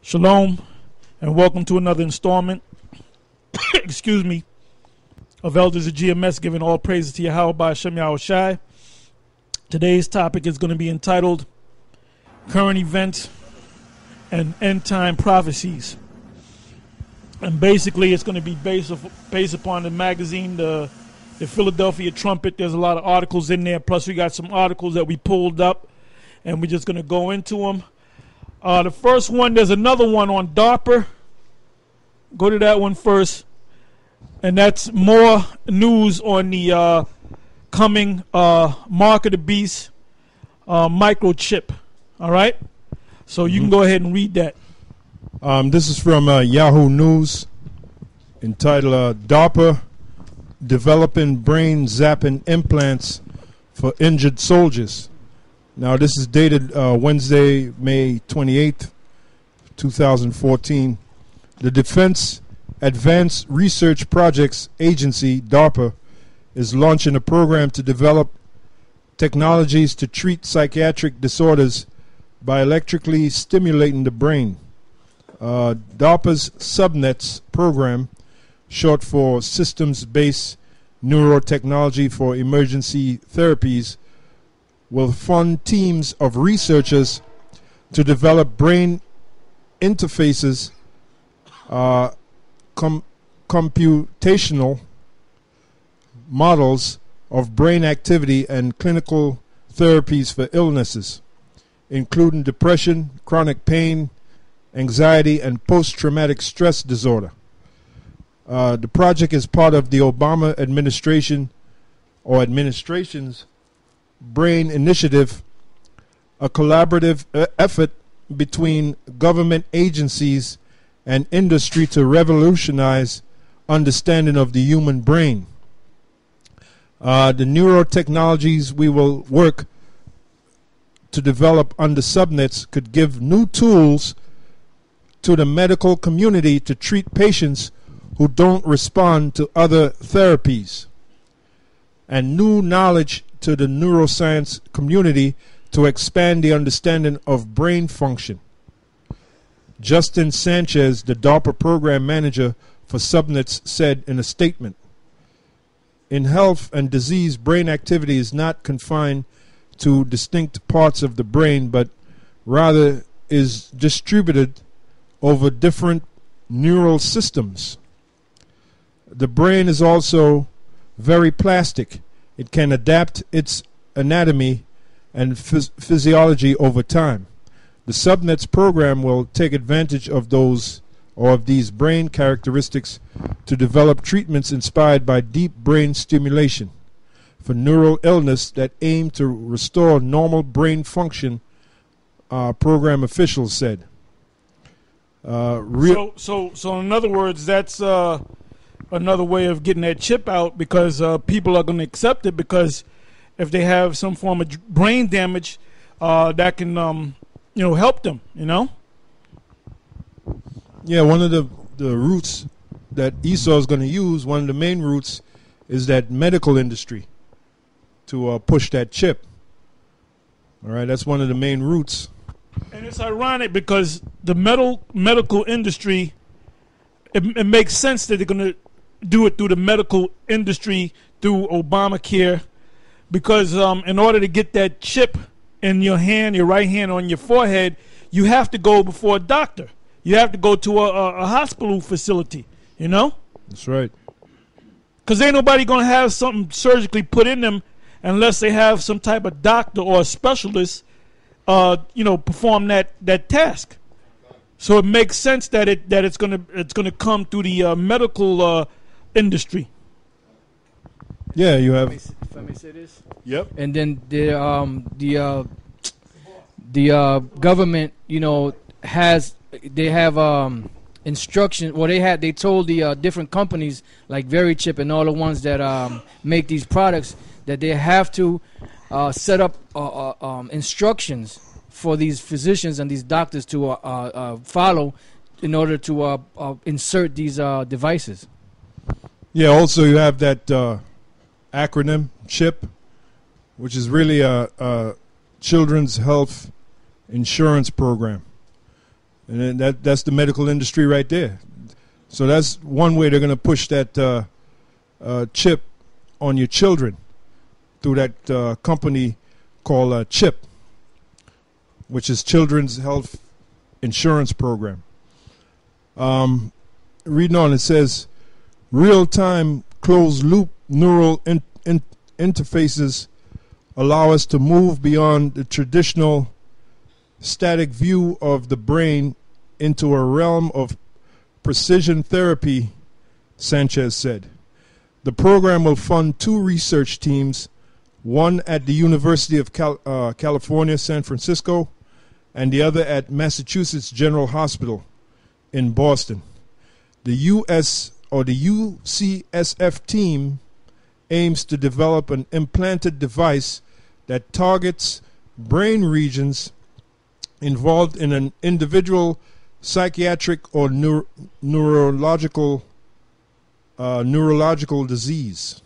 Shalom, and welcome to another installment, excuse me, of Elders of GMS, giving all praises to Yahweh by Hashem Yahushai. Today's topic is going to be entitled Current Events and End Time Prophecies. And basically it's going to be based upon the magazine, the Philadelphia Trumpet. There's a lot of articles in there, plus we got some articles that we pulled up, and we're just going to go into them. The first one, there's another one on DARPA. Go to that one first. And that's more news on the coming Mark of the Beast microchip. All right? So you can go ahead and read that. This is from Yahoo News, entitled DARPA Developing Brain Zapping Implants for Injured Soldiers. Now, this is dated Wednesday, May 28th, 2014. The Defense Advanced Research Projects Agency, DARPA, is launching a program to develop technologies to treat psychiatric disorders by electrically stimulating the brain. DARPA's Subnets program, short for Systems-Based Neurotechnology for Emergency Therapies, will fund teams of researchers to develop brain interfaces, computational models of brain activity, and clinical therapies for illnesses, including depression, chronic pain, anxiety, and post-traumatic stress disorder. The project is part of the Obama administration or administration's Brain Initiative, a collaborative effort between government agencies and industry to revolutionize understanding of the human brain. The neurotechnologies we will work to develop under Subnets could give new tools to the medical community to treat patients who don't respond to other therapies, and new knowledge to the neuroscience community to expand the understanding of brain function. Justin Sanchez, the DARPA program manager for Subnets, said in a statement, "In health and disease, brain activity is not confined to distinct parts of the brain, but rather is distributed over different neural systems. The brain is also very plastic. It can adapt its anatomy and physiology over time. The Subnets program will take advantage of these brain characteristics to develop treatments inspired by deep brain stimulation for neural illness that aim to restore normal brain function," program officials said. So in other words, that's another way of getting that chip out, because people are going to accept it, because if they have some form of brain damage, that can help them, Yeah, one of the routes that Esau is going to use, one of the main routes, is that medical industry to push that chip. All right, that's one of the main routes. And it's ironic because the medical industry, it makes sense that they're going to do it through the medical industry, through Obamacare, because in order to get that chip in your hand, your right hand on your forehead, you have to go before a doctor. You have to go to a hospital facility, That's right. Because ain't nobody going to have something surgically put in them unless they have some type of doctor or a specialist, perform that task. So it makes sense that it's gonna come through the medical industry. Yeah, you have. If I may say this. Yep. And then the government, they have instruction. Well, they told the different companies like VeriChip and all the ones that make these products that they have to set up instructions for these physicians and these doctors to follow in order to insert these devices. Yeah, also you have that acronym, CHIP, which is really a children's health insurance program. And then that's the medical industry right there. So that's one way they're going to push that chip on your children through that company called CHIP, which is Children's Health Insurance Program. Reading on, it says, real-time closed-loop neural interfaces allow us to move beyond the traditional static view of the brain into a realm of precision therapy, Sanchez said. The program will fund 2 research teams, one at the University of California, San Francisco, and the other at Massachusetts General Hospital in Boston. The UCSF team aims to develop an implanted device that targets brain regions involved in an individual psychiatric or neurological disease.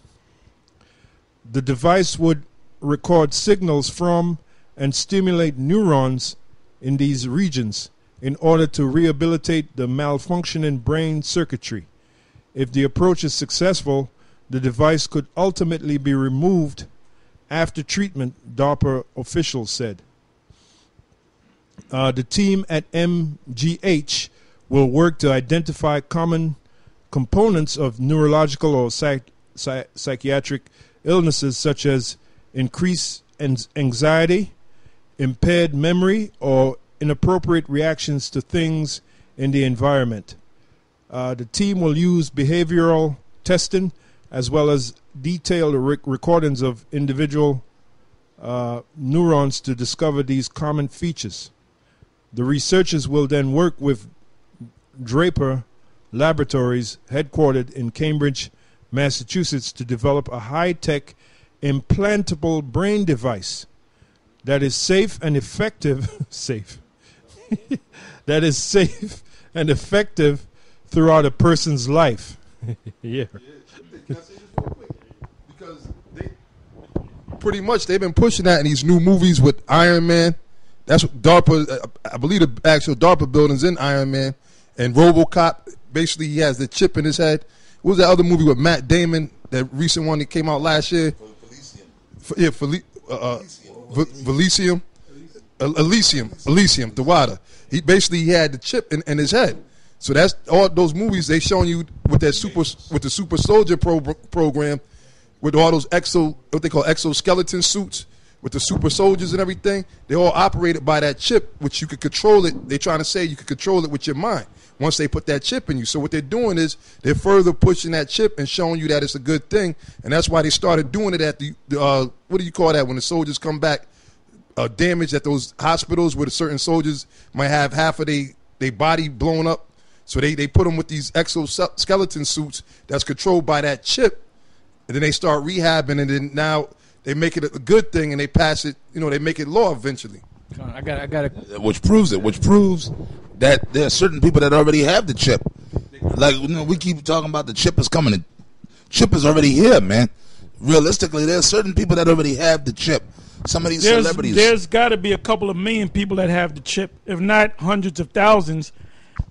The device would record signals from and stimulate neurons in these regions in order to rehabilitate the malfunctioning brain circuitry. If the approach is successful, the device could ultimately be removed after treatment, DARPA officials said. The team at MGH will work to identify common components of neurological or psychiatric illnesses such as increased anxiety, impaired memory, or inappropriate reactions to things in the environment. The team will use behavioral testing as well as detailed recordings of individual neurons to discover these common features. The researchers will then work with Draper Laboratories, headquartered in Cambridge, Massachusetts, to develop a high-tech implantable brain device that is safe and effective that is safe and effective throughout a person's life. Yeah. Because pretty much they've been pushing that in these new movies with Iron Man. That's what DARPA, I believe the actual DARPA building's in Iron Man. And RoboCop, basically he has the chip in his head. What was that other movie with Matt Damon, that recent one that came out last year? Elysium, the water. He had the chip in his head. So that's all those movies they showing you with that the super soldier program, with all those what they call exoskeleton suits with the super soldiers and everything. They all operated by that chip, which you could control it. They're trying to say you could control it with your mind once they put that chip in you. So what they're doing is they're further pushing that chip and showing you that it's a good thing. And that's why they started doing it at the what do you call that when the soldiers come back? Damage at those hospitals where the certain soldiers might have half of their body blown up. So they put them with these exoskeleton suits that's controlled by that chip, and then they start rehabbing, and then now they make it a good thing, and they pass it. They make it law eventually. I got it. Which proves that there are certain people that already have the chip. Like we keep talking about the chip is coming. Chip is already here, man. Realistically, there are certain people that already have the chip. Some of these celebrities. There's got to be a couple of million people that have the chip, if not hundreds of thousands.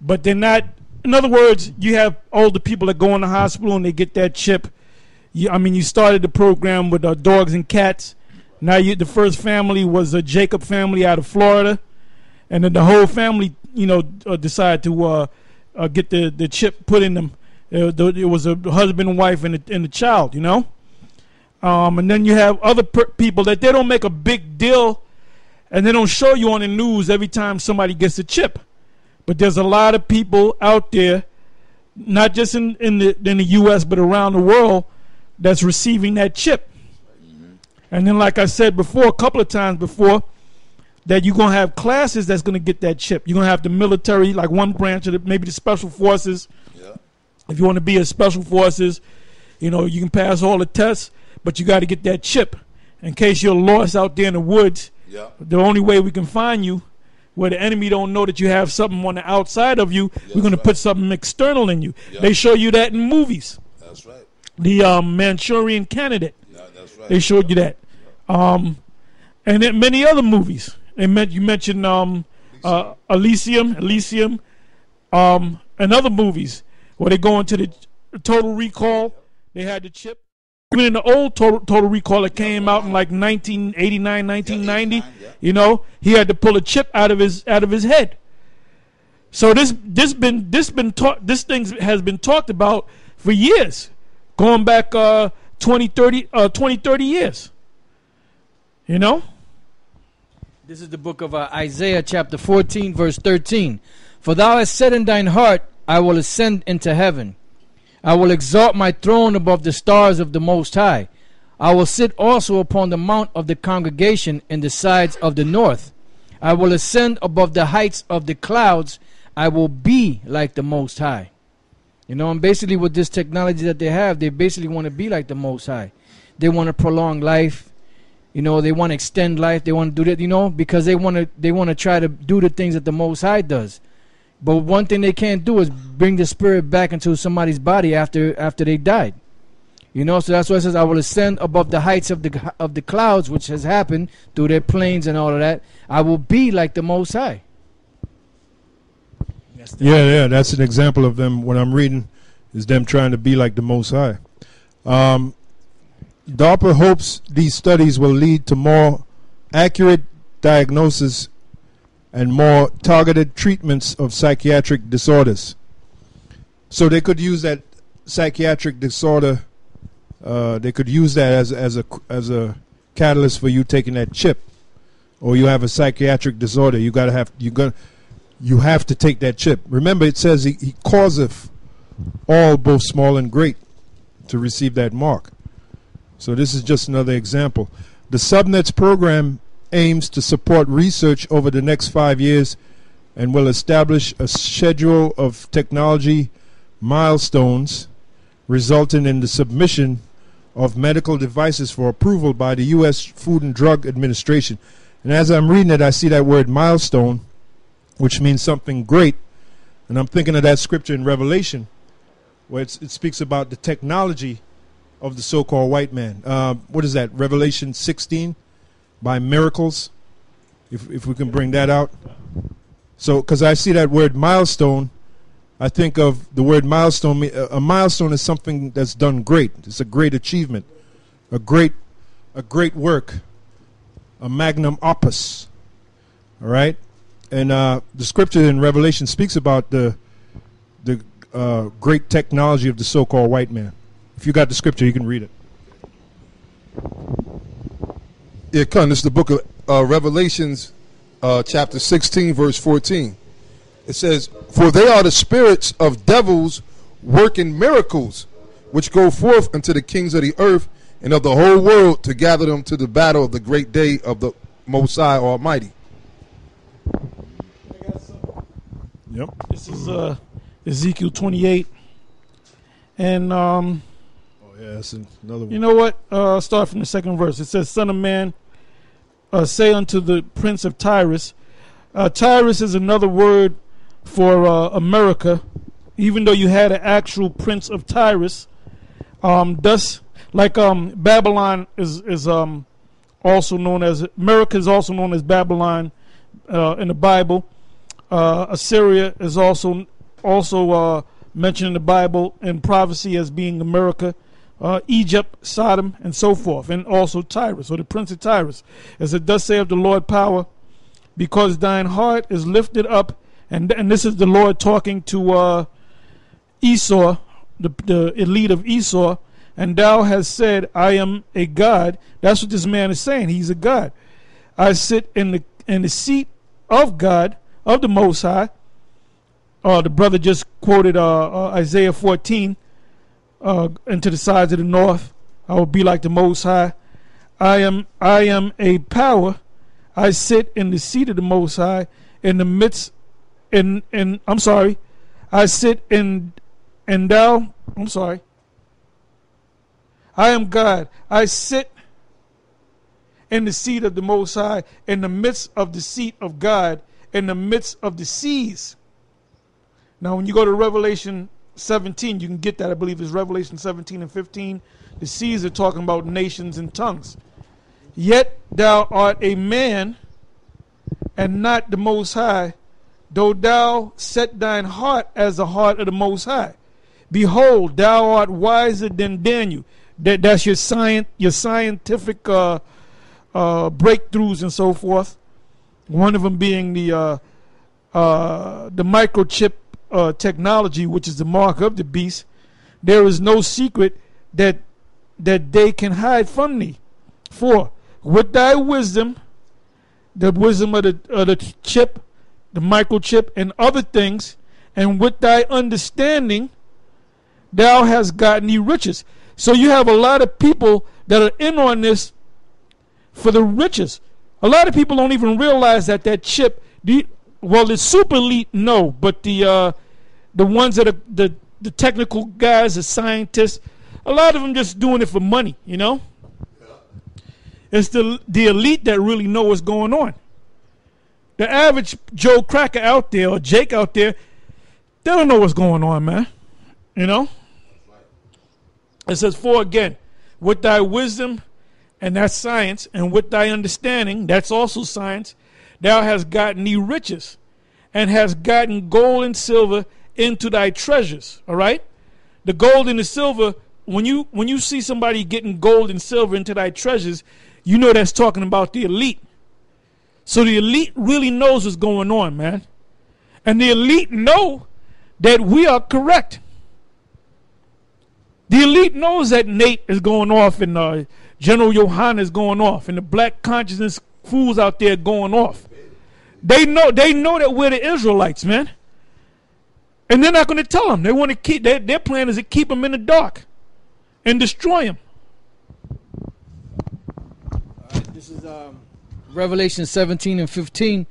But they're not. In other words, you have older people that go in the hospital and they get that chip. You started the program with dogs and cats. Now the first family was a Jacob family out of Florida, and then the whole family, decided to get the chip put in them. It was a husband and wife and a child, and then you have other people that they don't make a big deal, and they don't show you on the news every time somebody gets a chip. But there's a lot of people out there, not just in the U.S. but around the world, that's receiving that chip. And then, like I said before, a couple of times before, that you're going to have classes that's going to get that chip. You're going to have the military, like one branch of maybe the special forces. Yeah. If you want to be a special forces, you can pass all the tests, but you got to get that chip. In case you're lost out there in the woods, the only way we can find you, where the enemy don't know that you have something on the outside of you, we're going to put something external in you. They show you that in movies. That's right. The Manchurian Candidate. That's right. They showed you that. And then many other movies. You mentioned Elysium, and other movies where they go into the Total Recall. They had the chip. Even in the old Total Recall that came out in like 1989, 1990, you know, he had to pull a chip out of his head. So this thing has been talked about for years, going back 20, 30 years. You know? This is the book of Isaiah chapter 14 verse 13. For thou hast said in thine heart, I will ascend into heaven. I will exalt my throne above the stars of the Most High. I will sit also upon the mount of the congregation in the sides of the north. I will ascend above the heights of the clouds. I will be like the Most High. You know, and basically with this technology that they basically want to be like the Most High. They want to prolong life. You know, they want to extend life. They want to do that, you know, because they want to try to do the things that the Most High does. But one thing they can't do is bring the spirit back into somebody's body after they died. You know, so that's why it says, I will ascend above the heights of the clouds, which has happened through their planes and all of that. I will be like the Most High. Yeah, that's an example of them. What I'm reading is them trying to be like the Most High. DARPA hopes these studies will lead to more accurate diagnosis and more targeted treatments of psychiatric disorders. So they could use that psychiatric disorder. They could use that as a catalyst for you taking that chip, or you have a psychiatric disorder. You have to take that chip. Remember, it says he causeth all, both small and great, to receive that mark. So this is just another example. The Subnets program aims to support research over the next 5 years and will establish a schedule of technology milestones resulting in the submission of medical devices for approval by the U.S. Food and Drug Administration. And as I'm reading it, I see that word milestone, which means something great. And I'm thinking of that scripture in Revelation where it speaks about the technology of the so-called white man. What is that? Revelation 16? By miracles, if we can bring that out. So, because I see that word milestone, I think of the word milestone. A milestone is something that's done great. It's a great achievement, a great work, a magnum opus. All right, and the scripture in Revelation speaks about the great technology of the so-called white man. If you got the scripture, you can read it. Yeah, this is the book of Revelations, chapter 16, verse 14. It says, for they are the spirits of devils working miracles, which go forth unto the kings of the earth and of the whole world to gather them to the battle of the great day of the Most High Almighty. Yep. This is Ezekiel 28. And yeah, that's another one. you know what? I'll start from the second verse. It says, Son of man, say unto the prince of Tyrus. Tyrus is another word for America, even though you had an actual prince of Tyrus. Thus, like Babylon is also known as, America is also known as Babylon in the Bible. Assyria is also mentioned in the Bible in prophecy as being America. Egypt, Sodom, and so forth, and also Tyrus, or the prince of Tyrus. As it does say of the Lord power, because thine heart is lifted up, and this is the Lord talking to Esau, the elite of Esau, and thou hast said, I am a God. That's what this man is saying. He's a God. I sit in the seat of God, of the Most High. The brother just quoted Isaiah 14. Into the sides of the north, I will be like the Most High. I am a power. I sit in the seat of the Most High, in the midst. I sit in, and thou. I'm sorry. I am God. I sit in the seat of the Most High, in the midst of the seat of God, in the midst of the seas. Now, when you go to Revelation 17, you can get that. I believe it's Revelation 17 and 15. The seas are talking about nations and tongues. Yet thou art a man, and not the Most High, though thou set thine heart as the heart of the Most High. Behold, thou art wiser than Daniel. That's your scientific breakthroughs and so forth. One of them being the microchip technology, which is the mark of the beast. There is no secret that they can hide from thee. For with thy wisdom, the wisdom of the chip, the microchip, and other things, and with thy understanding, thou hast gotten thee riches. So you have a lot of people that are in on this for the riches. A lot of people don't even realize that chip, the super elite know, but the ones that are the technical guys, the scientists, a lot of them just doing it for money, you know. It's the elite that really know what's going on. The average Joe Cracker out there or Jake out there, they don't know what's going on, man. You know? It says, for again, with thy wisdom, and that's science, and with thy understanding, that's also science, thou hast gotten thee riches, and hast gotten gold and silver into thy treasures. All right? The gold and the silver, when you see somebody getting gold and silver into thy treasures, you know that's talking about the elite. So the elite really knows what's going on, man. And the elite know that we are correct. The elite knows that Nate is going off and General Yohana is going off and the black consciousness fools out there going off. They know that we're the Israelites, man. And they're not going to tell them. They want to keep their plan is to keep them in the dark and destroy them. This is Revelation 17:15.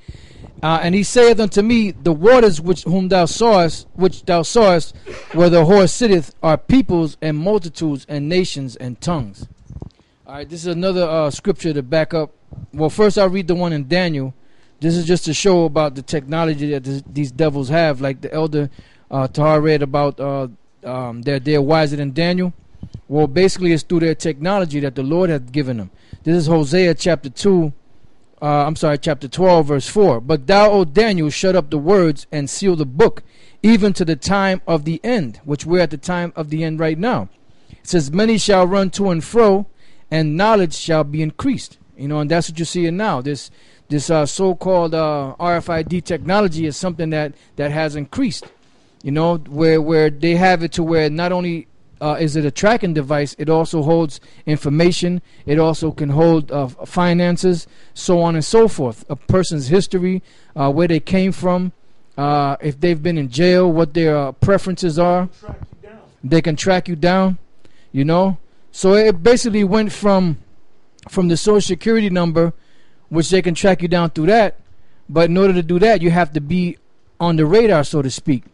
And he saith unto me, the waters which thou sawest, where the horse sitteth, are peoples and multitudes and nations and tongues. All right, this is another scripture to back up. Well, first I'll read the one in Daniel. This is just to show about the technology that these devils have, like the elder Tahar read about that they're wiser than Daniel. Well, basically it's through their technology that the Lord hath given them. This is Hosea chapter 12, verse 4. But thou, O Daniel, shut up the words and seal the book, even to the time of the end, which we're at the time of the end right now. It says, many shall run to and fro, and knowledge shall be increased. You know, and that's what you're seeing now. This so-called RFID technology is something that has increased. You know, where they have it to where not only is it a tracking device, it also holds information. It also can hold finances, so on and so forth. A person's history, where they came from, if they've been in jail, what their preferences are. They can track you down, you know. So it basically went from the Social Security number, which they can track you down through that. But in order to do that, you have to be on the radar, so to speak.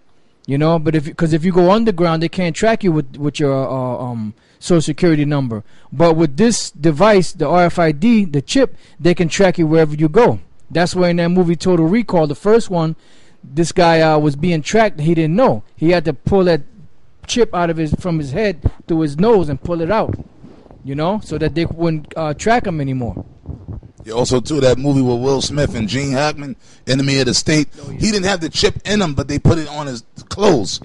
You know, but because if you go underground, they can't track you with your Social Security number. But with this device, the RFID, the chip, they can track you wherever you go. That's where in that movie Total Recall, the first one, this guy was being tracked. He didn't know. He had to pull that chip from his head through his nose and pull it out. You know, so that they wouldn't track him anymore. Yeah, also, too, that movie with Will Smith and Gene Hackman, Enemy of the State. Oh, yeah. He didn't have the chip in him, but they put it on his clothes.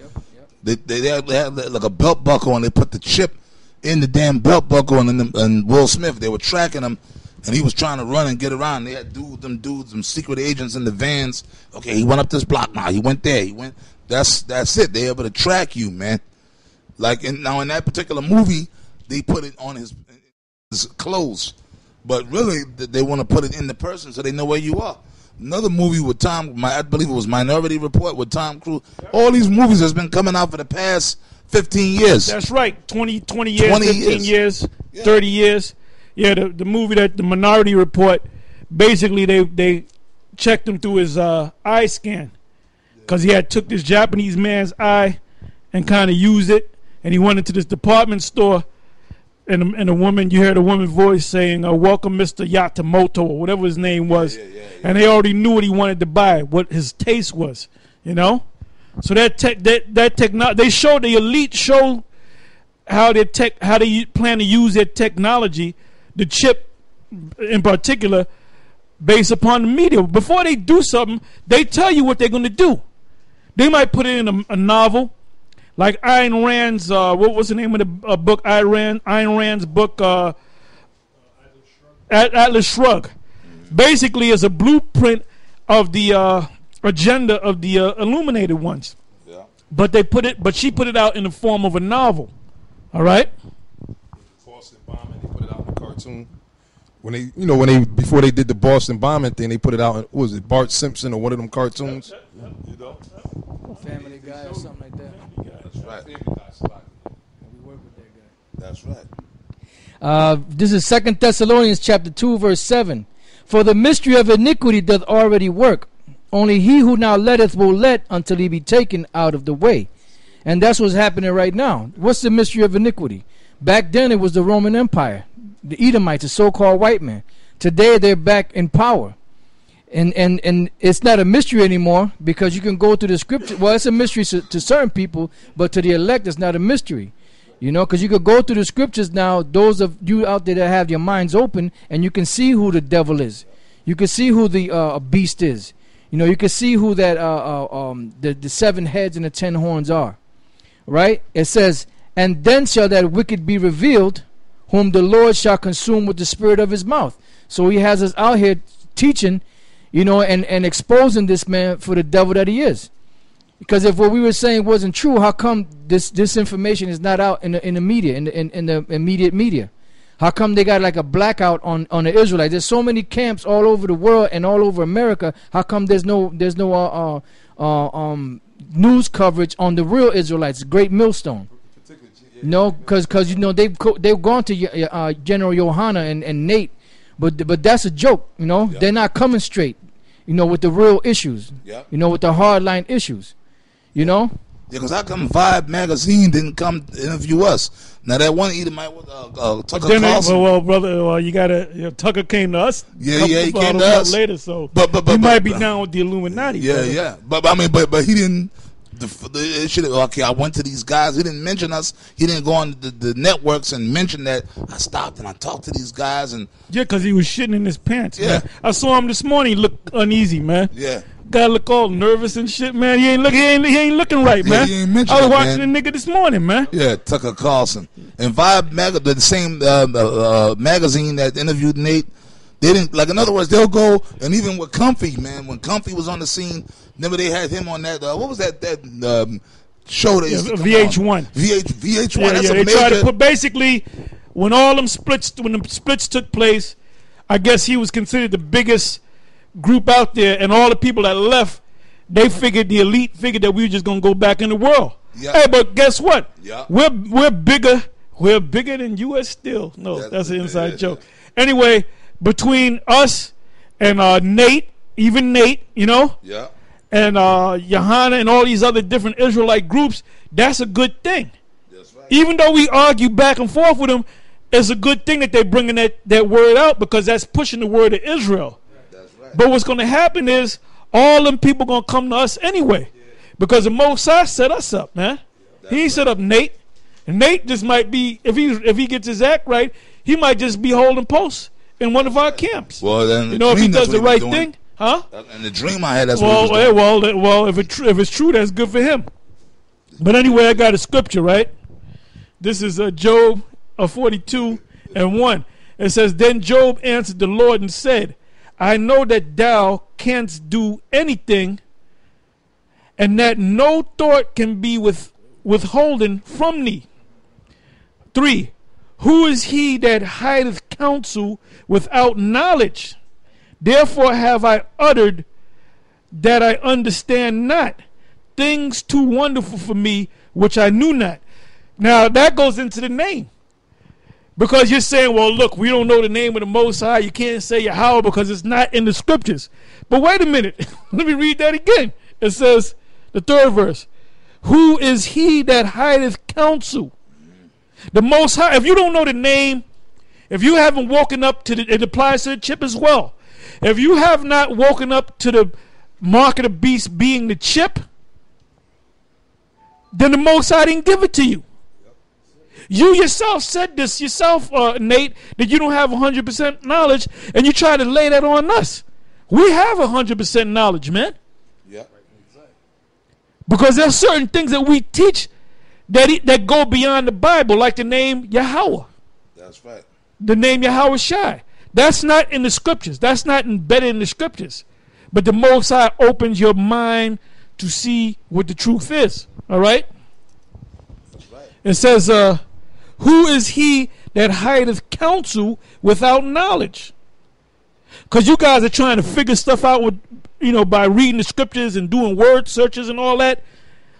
Yep. They had like a belt buckle, and they put the chip in the damn belt buckle. And Will Smith, they were tracking him, and he was trying to run and get around. They had some secret agents in the vans. Okay, he went up this block now. He went there. He went. That's it. They're able to track you, man. Like now in that particular movie, they put it on his clothes. But really, they want to put it in the person so they know where you are. Another movie with I believe it was Minority Report with Tom Cruise. All these movies has been coming out for the past 15 years. That's right, 20 years, 15 years, yeah. 30 years. Yeah, the movie the Minority Report, basically they checked him through his eye scan because he had took this Japanese man's eye and kind of used it, and he went into this department store. And a woman, you heard a woman's voice saying, welcome Mr. Yatamoto, or whatever his name was. Yeah. And they already knew what he wanted to buy, what his taste was, you know? So that technology, they showed, the elite showed how they plan to use their technology, the chip in particular, based upon the media. Before they do something, they tell you what they're going to do. They might put it in a novel, like Ayn Rand's. What was the name of the book? Ayn Rand's book, Atlas Shrugged. Basically, is a blueprint of the agenda of the illuminated ones. Yeah. But she put it out in the form of a novel. All right. Boston bombing, they put it out in a cartoon. Before they did the Boston bombing thing, they put it out in, what was it, Bart Simpson or one of them cartoons? You know? Family Guy or something like that. That's right. We work with that guy. That's right. This is 2 Thessalonians chapter 2, verse 7. For the mystery of iniquity doth already work. Only he who now letteth will let until he be taken out of the way. And that's what's happening right now. What's the mystery of iniquity? Back then it was the Roman Empire, the Edomites, the so-called white man. Today they're back in power. And it's not a mystery anymore, because you can go to the scripture. Well, it's a mystery to certain people, but to the elect it's not a mystery. You know, because you could go through the scriptures now, those of you out there that have your minds open, and you can see who the devil is. You can see who the beast is. You know, you can see who that the 7 heads and the 10 horns are. Right? It says, and then shall that wicked be revealed, whom the Lord shall consume with the spirit of his mouth. So he has us out here teaching, you know, and exposing this man for the devil that he is. Because if what we were saying wasn't true, how come this information is not out in the media, in the immediate media? How come they got like a blackout on the Israelites? There's so many camps all over the world and all over America. How come there's no news coverage on the real Israelites, Great Millstone? No, because you know they've gone to General Yohana and Nate, but that's a joke. You know, they're not coming straight. You know, with the real issues. Yeah. You know, with the hardline issues. You know? Yeah, because how come Vibe magazine didn't come interview us? Now that one Edomite with Tucker Carlson. Well, brother, you gotta. Tucker came to us. Yeah, he came to us later. So, but he might be down with the Illuminati. Yeah, brother. yeah. But I mean, but he didn't. Okay, I went to these guys. He didn't mention us. He didn't go on the networks and mention that I stopped and I talked to these guys and. Yeah, because he was shitting in his pants. Yeah, man. I saw him this morning. He looked uneasy, man. Yeah. Guy look all nervous and shit, man. He ain't looking right, man. He ain't mentioned I was it, watching man. the nigga this morning, man. Yeah, Tucker Carlson and Vibe the same magazine that interviewed Nate. They didn't, like, in other words, they'll go, and even with Comfy, man, when Comfy was on the scene, remember they had him on that, what was that show that used to come VH1. on? VH1, Yeah, that's a they major. tried to put, basically, when the splits took place, I guess he was considered the biggest group out there, and all the people that left, the elite figured that we were just going to go back in the world. Yeah. Hey, but guess what? Yeah. We're bigger than U.S. Steel. No, that's an inside joke. Anyway, between us and Nate, you know, Yeah. and Johanna and all these other different Israelite groups, that's a good thing. That's right. Even though we argue back and forth with them, it's a good thing that they're bringing that word out, because that's pushing the word of Israel. That's right. But what's going to happen is all them people going to come to us anyway, because the Most High set us up, man. He ain't set up Nate. And Nate just might be, if he gets his act right, he might just be holding posts in one of our camps. Well, then you know, if he does the right thing, huh? And the dream I had, that's what he was doing. Well, if it's true, that's good for him. But anyway, I got a scripture, right? This is Job 42:1. It says, "Then Job answered the Lord and said, I know that thou canst do anything, and that no thought can be withholden from thee." 3. Who is he that hideth counsel without knowledge? Therefore have I uttered that I understand not, things too wonderful for me which I knew not. Now that goes into the name. Because you're saying, well, look, we don't know the name of the Most High. You can't say Yahweh because it's not in the scriptures. But wait a minute. Let me read that again. It says, the 3rd verse, who is he that hideth counsel? The Most High. If you don't know the name, if you haven't woken up to it applies to the chip as well. If you have not woken up to the mark of the beast being the chip, then the Most High didn't give it to you. You yourself said this yourself, Nate, that you don't have 100% knowledge, and you try to lay that on us. We have 100% knowledge, man. Yeah. Because there's certain things that we teach that go beyond the Bible, like the name Yahweh. That's right. The name Yahweh Shai. That's not in the scriptures. That's not embedded in the scriptures. But the Most High opens your mind to see what the truth is. All right? That's right. It says, who is he that hideth counsel without knowledge? Because you guys are trying to figure stuff out with, by reading the scriptures and doing word searches and all that.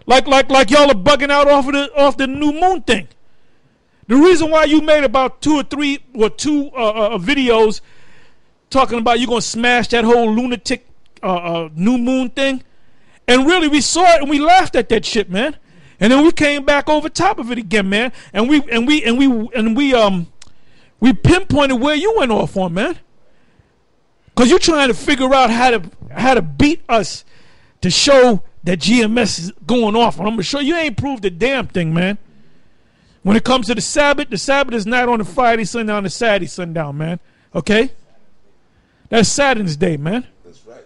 Like y'all are bugging out off the new moon thing. The reason why you made about two videos talking about you're going to smash that whole lunatic new moon thing, and really we saw it and we laughed at that shit, man. And then we came back over top of it again, man. And we pinpointed where you went off on, man. Because you're trying to figure out how to beat us to show that GMS is going off. And I'm going to show you ain't proved a damn thing, man. When it comes to the Sabbath is not on the Friday sundown, the Saturday sundown, man. Okay? That's Saturn's day, man. That's right.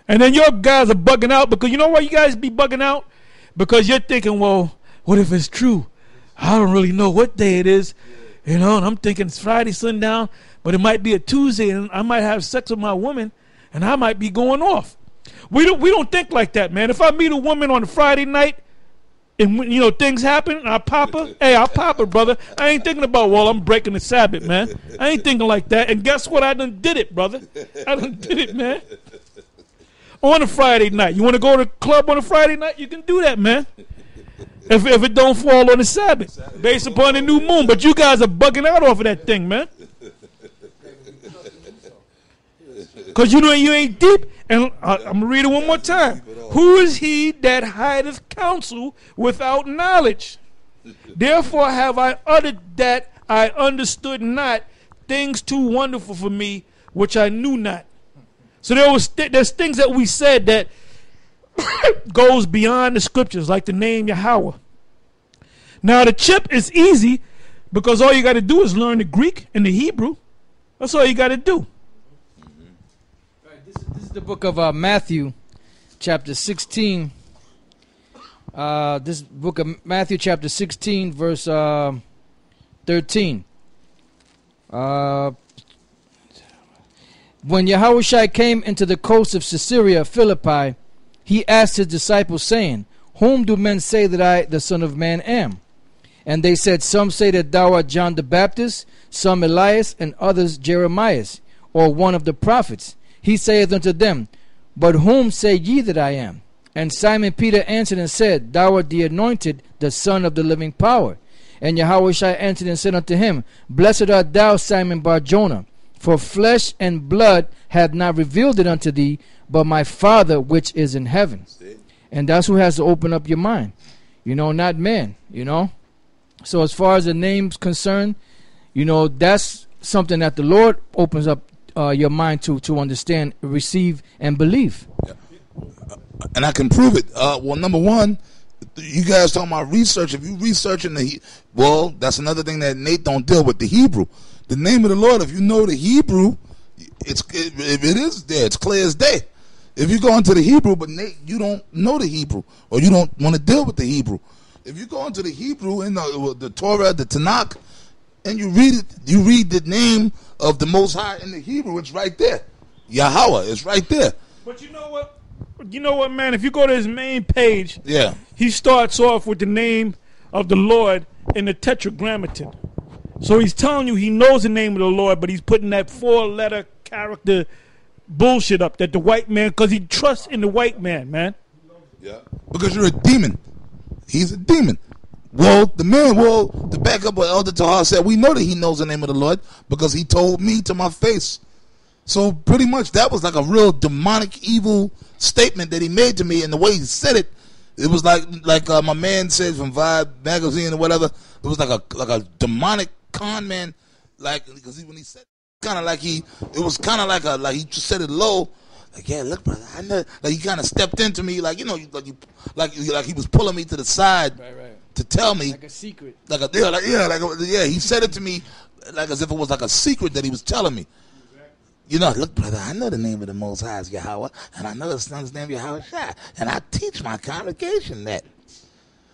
And then your guys are bugging out because you know why you guys be bugging out? Because you're thinking, well, what if it's true? I don't really know what day it is. And I'm thinking it's Friday sundown, but it might be a Tuesday and I might have sex with my woman and I might be going off. We don't think like that, man. If I meet a woman on a Friday night and things happen and I pop her, hey, I'll pop her, brother. I ain't thinking about, well, I'm breaking the Sabbath, man. I ain't thinking like that. And guess what? I done did it, brother. I done did it, man. On a Friday night. You want to go to the club on a Friday night? You can do that, man. If it don't fall on the Sabbath, based upon the new moon. But you guys are bugging out off of that thing, man. Because you ain't deep. And I'm going to read it one more time. Who is he that hideth counsel without knowledge? Therefore have I uttered that I understood not, things too wonderful for me, which I knew not. So there's things that we said that goes beyond the scriptures, like the name Yahweh. Now the chip is easy because all you got to do is learn the Greek and the Hebrew. That's all you got to do. Right, this is the book of Matthew, chapter 16. This book of Matthew, chapter 16, verse 13. When Yahushua came into the coast of Caesarea Philippi, he asked his disciples, saying, Whom do men say that I, the Son of Man, am? And they said, Some say that thou art John the Baptist, some Elias, and others Jeremiah, or one of the prophets. He saith unto them, But whom say ye that I am? And Simon Peter answered and said, Thou art the anointed, the Son of the living power. And Yahushua answered and said unto him, Blessed art thou, Simon Bar-Jonah, for flesh and blood hath not revealed it unto thee, but my Father which is in heaven. And that's who has to open up your mind, not man, So as far as the name's concerned, that's something that the Lord opens up your mind to understand, receive, and believe. Yeah. And I can prove it. Well, number one, you guys talking about research. If you researching that's another thing that Nate don't deal with, the Hebrew. The name of the Lord, if you know the Hebrew, if it is there, it's clear as day. If you go into the Hebrew, but Nate, you don't know the Hebrew, or you don't want to deal with the Hebrew. If you go into the Hebrew in the Torah, the Tanakh, and you read it, you read the name of the Most High in the Hebrew, it's right there. Yahweh, it's right there. But you know what, man? If you go to his main page, Yeah. he starts off with the name of the Lord in the Tetragrammaton. So he's telling you he knows the name of the Lord, but he's putting that 4-letter character bullshit up that the white man, because he trusts in the white man, man. Yeah. Because you're a demon. He's a demon. Well, to back up what Elder Tahar said, we know that he knows the name of the Lord because he told me to my face. So pretty much that was like a real demonic, evil statement that he made to me, and the way he said it, it was like my man said from Vibe magazine or whatever. It was like a demonic con man, because when he said it was kind of like he just said it low, like, yeah, look, brother, I know, like he kind of stepped into me, like he was pulling me to the side, Right. to tell me Like a secret. He said it to me like as if it was like a secret that he was telling me. You know, look, brother, I know the name of the Most High is Yahweh, and I know the Son's name is Yahweh Shai, and I teach my congregation that.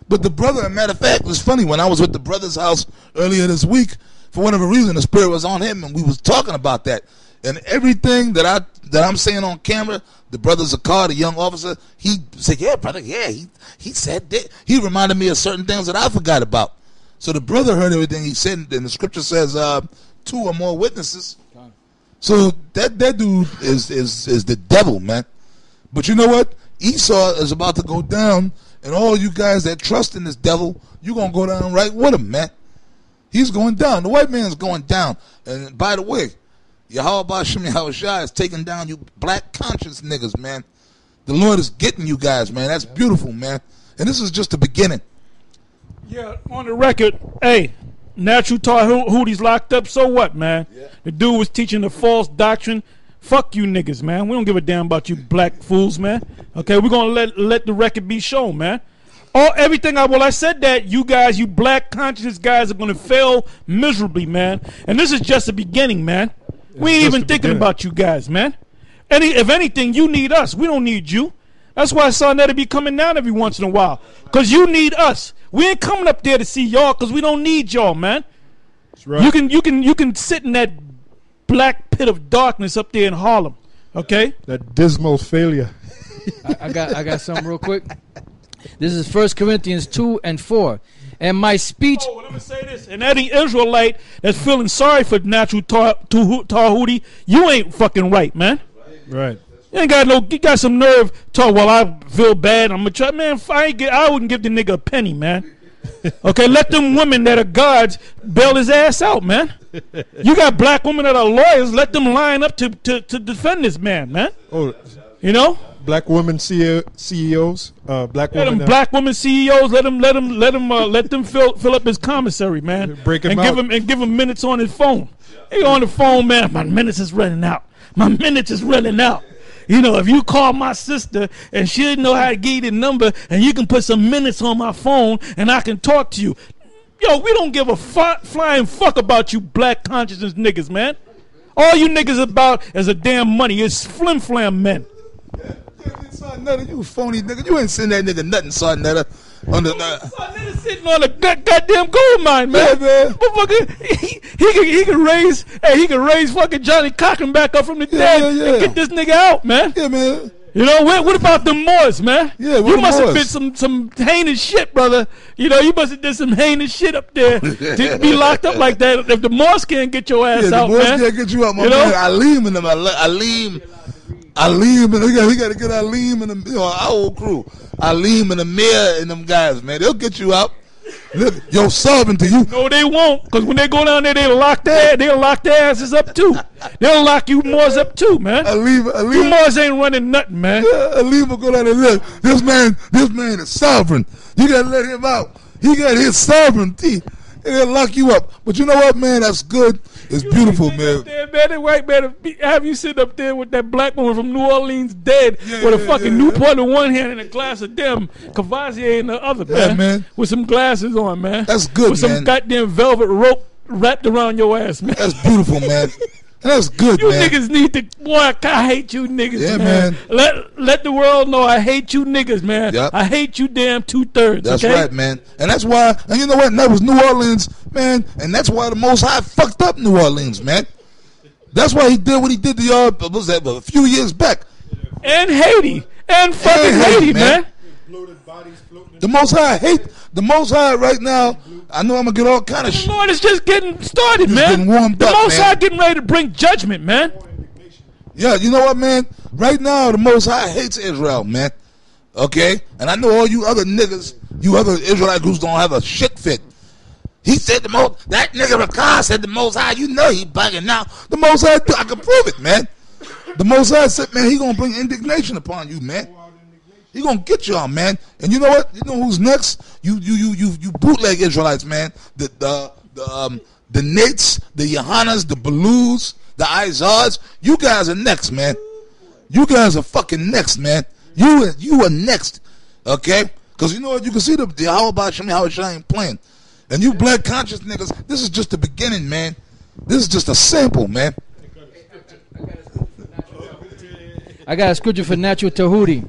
But the brother, as a matter of fact, it was funny, when I was at the brother's house earlier this week, for whatever reason, the Spirit was on him, and we was talking about that. And everything that I'm saying on camera, the brother Zakar, the young officer, he said, yeah, brother, yeah, he said that. He reminded me of certain things that I forgot about. So the brother heard everything he said, and the scripture says 2 or more witnesses. So that dude is the devil, man. But you know what? Esau is about to go down, and all you guys that trust in this devil, you're going to go down right with him, man. He's going down. The white man's going down. And by the way, Yahweh Ba'Shem Yahweh Shai is taking down you black conscious niggas, man. The Lord is getting you guys, man. That's beautiful, man. And this is just the beginning. Yeah, on the record, hey, Natural Tar Hootie's locked up, so what, man? Yeah. The dude was teaching the false doctrine. Fuck you niggas, man. We don't give a damn about you black fools, man. Okay, we're going to let the record be shown, man. I said that you guys, you black conscious guys are going to fail miserably, man. And this is just the beginning, man. We ain't even thinking about you guys, man. If anything, you need us. We don't need you. That's why Sarnetta be coming down every once in a while. Because you need us. We ain't coming up there to see y'all because we don't need y'all, man. That's right. You can sit in that black pit of darkness up there in Harlem. Okay? That dismal failure. I got something real quick. This is 1 Corinthians 2:4. And my speech. Oh, let me say this. And any Israelite that's feeling sorry for Natural Tar Hootie, you ain't fucking right, man. Right. You got some nerve talk. Well, I feel bad. I'm gonna try, man. I wouldn't give the nigga a penny, man. Okay, let them women that are gods bail his ass out, man. You got black women that are lawyers. Let them line up to defend this man, man. Oh, you know, black women CEOs, black women. Black women CEOs. Let them fill up his commissary, man. Break him out. Give him minutes on his phone. He on the phone, man. My minutes is running out. My minutes is running out. You know, if you call my sister and she didn't know how to give you the number and you can put some minutes on my phone and I can talk to you. Yo, we don't give a flying fuck about you black consciousness niggas, man. All you niggas about is a damn money. It's flim flam men. Sarnetta, you phony nigga. You ain't send that nigga nothing, Sarnetta. Sarnetta sitting on a goddamn gold mine, man. Yeah, man. He can raise fucking Johnny Cochran back up from the dead and get this nigga out, man. Yeah, man. You know, what about the Moors, man? Yeah, you must have been some heinous shit, brother. You know, you must have did some heinous shit up there to be locked up like that. If the Moors can't get your ass out, man. The Moors can't get you out, my man. Aleem and them. Aleem and we got to get Aleem and them, you know, our whole crew. Aleem and Amir and them guys, man. They'll get you out. Look, your sovereignty. No, they won't. Because when they go down there, they'll lock their asses up too. They'll lock you Moors up too, man. Aleem. You Moors ain't running nothing, man. Yeah, Aleem will go down there. Look, this man is sovereign. You got to let him out. He got his sovereignty. They'll lock you up. But you know what, man? That's good. It's beautiful, man. Up there, man. That white man have you sit up there with that black woman from New Orleans dead with a fucking Newport in one hand and a glass of damn Cavassier in the other, man. With some glasses on, man. That's good, with man. With some goddamn velvet rope wrapped around your ass, man. That's beautiful, man. That's good, you man. You niggas need to, boy, I hate you niggas, yeah, man. Let the world know I hate you niggas, man. Yep. I hate you damn 2/3. That's okay? right, man. And that's why, and you know what? And that was New Orleans, man. And that's why the Most High fucked up New Orleans, man. That's why he did what he did to y'all, what was that, a few years back. And Haiti. And fucking Haiti, man. The Most High right now, I know I'm going to get all kind of shit. The Lord is just getting started, man. Getting warmed the up, Most High getting ready to bring judgment, man. Yeah, you know what, man? Right now, the Most High hates Israel, man. Okay? And I know all you other niggas, you other Israelite groups don't have a shit fit. He said that nigga Rakar said the Most High, you know he bugging now. The Most High, I can prove it, man. The Most High said, man, he going to bring indignation upon you, man. He gonna get y'all, man. And you know what? You know who's next? You bootleg Israelites, man. The Nates, the Yohanas, the Balus, the Izars. You guys are next, man. You guys are fucking next, man. You are next, okay? Because you know what? You can see the how about Shem how Shai ain't playing. And you black conscious niggas, this is just the beginning, man. This is just a sample, man. I got a scripture for natural Tahuti.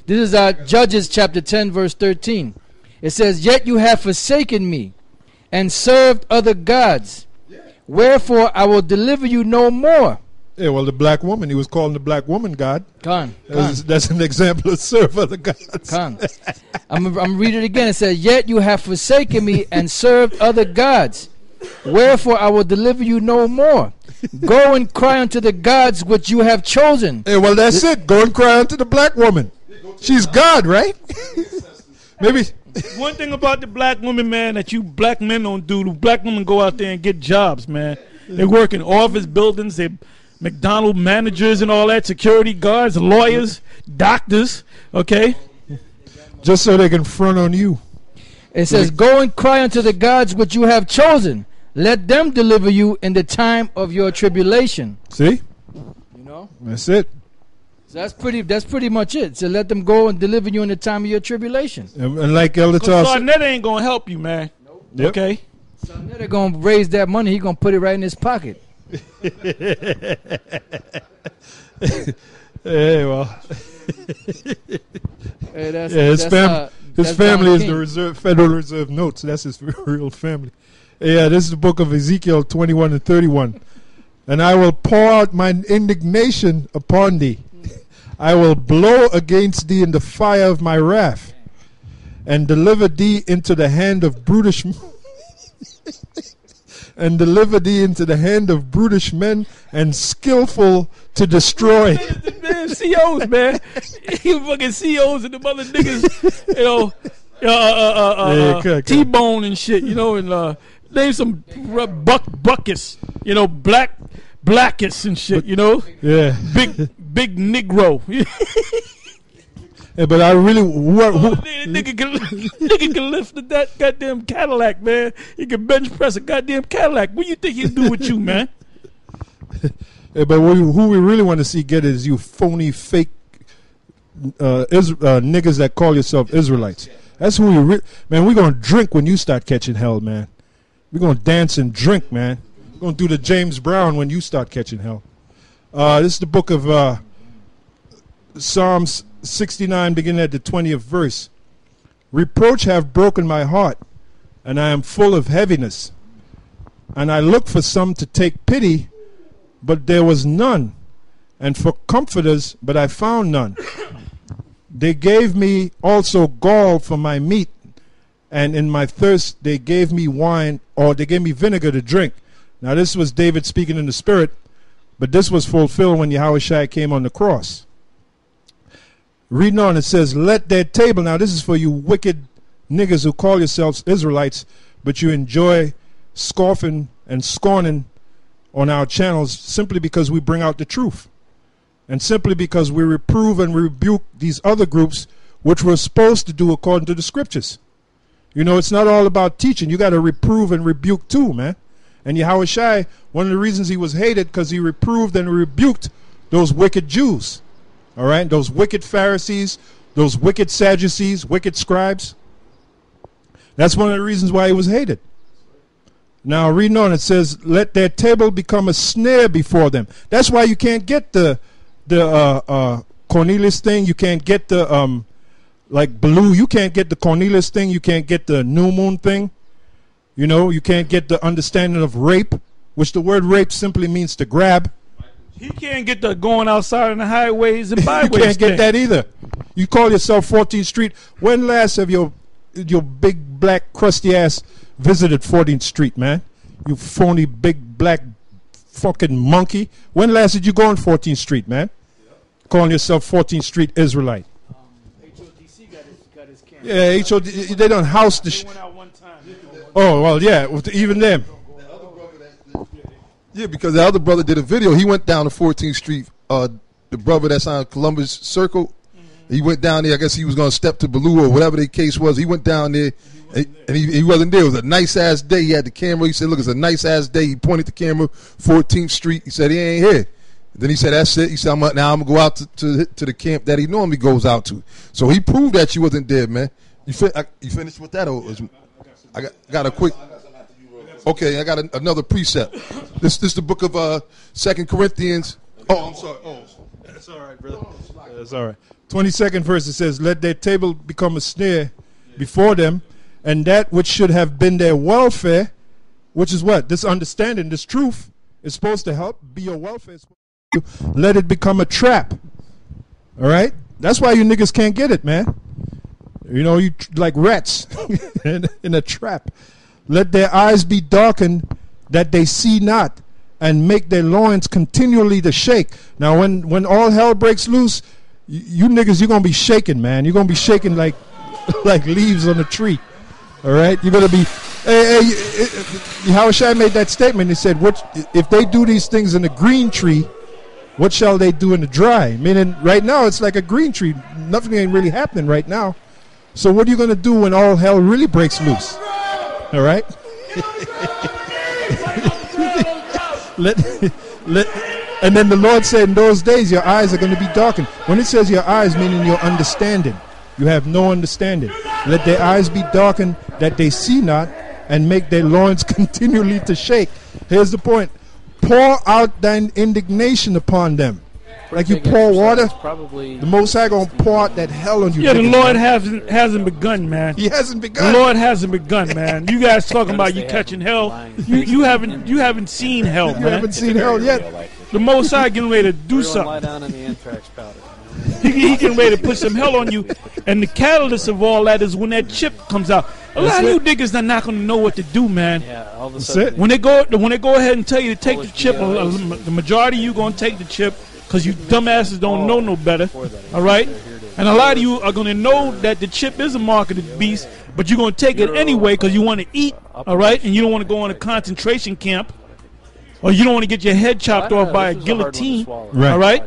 This is Judges chapter 10, verse 13. It says, "Yet you have forsaken me and served other gods. Wherefore I will deliver you no more." Yeah, well, the black woman, he was calling the black woman God. Khan. That's an example of serve other gods. Khan. I'm read it again. It says, "Yet you have forsaken me and served other gods. Wherefore I will deliver you no more. Go and cry unto the gods which you have chosen." Hey, well, that's it. Go and cry unto the black woman. She's God, right? Maybe. One thing about the black woman, man, that you black men don't do, the black women go out there and get jobs, man. They work in office buildings, they McDonald's managers and all that, security guards, lawyers, doctors, okay? Just so they can front on you. It says, "Go and cry unto the gods which you have chosen. Let them deliver you in the time of your tribulation." See? You know? That's it. So that's pretty much it. So let them go and deliver you in the time of your tribulation. And like Elder Because Toss. Sarnetta ain't going to help you, man. Yep. Okay? So now they're going to raise that money. He's going to put it right in his pocket. Hey, well. Hey, that's, Yeah, his that's family Don is King. the Federal Reserve notes. That's his real family. Yeah, this is the book of Ezekiel 21 and 31. "And I will pour out mine indignation upon thee. I will blow against thee in the fire of my wrath, and deliver thee into the hand of brutish and deliver thee into the hand of brutish men and skillful to destroy." Man, COs, man. You fucking COs and the other niggas, you know, T-Bone and shit, you know, and name some Buckus, you know, Blackus and shit, you know. Yeah. Big Negro. Yeah, but I really Nigga can lift that goddamn Cadillac, man. He can bench press a goddamn Cadillac. What do you think he'll do with you, man? Yeah, but who we really want to see get is you phony, fake niggas that call yourself Israelites. That's who we man. We're gonna drink when you start catching hell, man. We're gonna dance and drink, man. We're gonna do the James Brown when you start catching hell. This is the book of Psalms 69, beginning at the 20th verse. "Reproach have broken my heart, and I am full of heaviness. And I looked for some to take pity, but there was none, and for comforters, but I found none. They gave me also gall for my meat, and in my thirst they gave me wine, or they gave me vinegar to drink." Now this was David speaking in the spirit, but this was fulfilled when Yahushua came on the cross. Reading on, it says, "Let their table," now this is for you wicked niggas who call yourselves Israelites, but you enjoy scoffing and scorning on our channels simply because we bring out the truth. And simply because we reprove and rebuke these other groups, which we're supposed to do according to the scriptures. You know, it's not all about teaching. You got to reprove and rebuke too, man. And Yahushua, one of the reasons he was hated, because he reproved and rebuked those wicked Jews. All right, those wicked Pharisees, those wicked Sadducees, wicked scribes. That's one of the reasons why he was hated. Now, reading on, it says, "Let their table become a snare before them." That's why you can't get the Cornelius thing. You can't get the like blue. You can't get the Cornelius thing. You can't get the new moon thing. You know, you can't get the understanding of rape, which the word rape simply means to grab. He can't get the going outside on the highways and byways. You can't get thing. that either. You call yourself 14th Street. When last have your big black crusty ass visited 14th Street, man? You phony big black fucking monkey. When last did you go on 14th Street, man? Calling yourself 14th Street Israelite. HODC got his camera. Yeah, HOD, they don't house the They went out one time. Oh, well, yeah, even them. Yeah, because the other brother did a video. He went down to 14th Street. The brother that's on Columbus Circle, he went down there. I guess he was going to step to Baloo or whatever the case was. He went down there, and he wasn't there. It was a nice-ass day. He had the camera. He said, "Look, it's a nice-ass day." He pointed the camera, 14th Street. He said, "He ain't here." Then he said, "That's it." He said, "Now I'm going to go out to the camp that he normally goes out to." So he proved that you wasn't there, man. You finished with that? Or I got a quick... Okay, I got another precept. This is the book of 2 Corinthians. Oh, I'm sorry. Oh, That's all right, brother. That's all right. 22nd verse, it says, let their table become a snare before them, and that which should have been their welfare, which is what? This understanding, this truth, is supposed to help be your welfare. Let it become a trap. All right? That's why you niggas can't get it, man. You know, you like rats in a trap. Let their eyes be darkened that they see not, and make their loins continually to shake. Now, when all hell breaks loose, you niggas, you're going to be shaking, man. You're going to be shaking like like leaves on a tree. All right? You're going to be... Yahushua made that statement. He said, "What if they do these things in a green tree, what shall they do in the dry?" Meaning, right now, it's like a green tree. Nothing ain't really happening right now. So what are you going to do when all hell really breaks loose? All right? And then the Lord said, in those days, your eyes are going to be darkened. When it says your eyes, meaning your understanding. You have no understanding. Let their eyes be darkened that they see not, and make their loins continually to shake. Here's the point. Pour out thine indignation upon them. Like you pour water, the Most High going to pour out that hell on you. Yeah, the Lord hasn't begun, man. He hasn't begun. The Lord hasn't begun, man. You guys talking about you catching hell. You haven't seen hell, man. You haven't seen hell yet. The Most High getting ready to do something. Lie down in the anthrax powder. He getting ready to put some hell on you. And the catalyst of all that is when that chip comes out. A lot of you niggas are not going to know what to do, man. Yeah, all of a sudden. When they go ahead and tell you to take the chip, the majority of you going to take the chip because you dumbasses don't know no better. All right? And a lot of you are going to know that the chip is a marketed beast, but you're going to take it anyway because you want to eat, all right? And you don't want to go in a concentration camp, or you don't want to get your head chopped off by a guillotine, all right?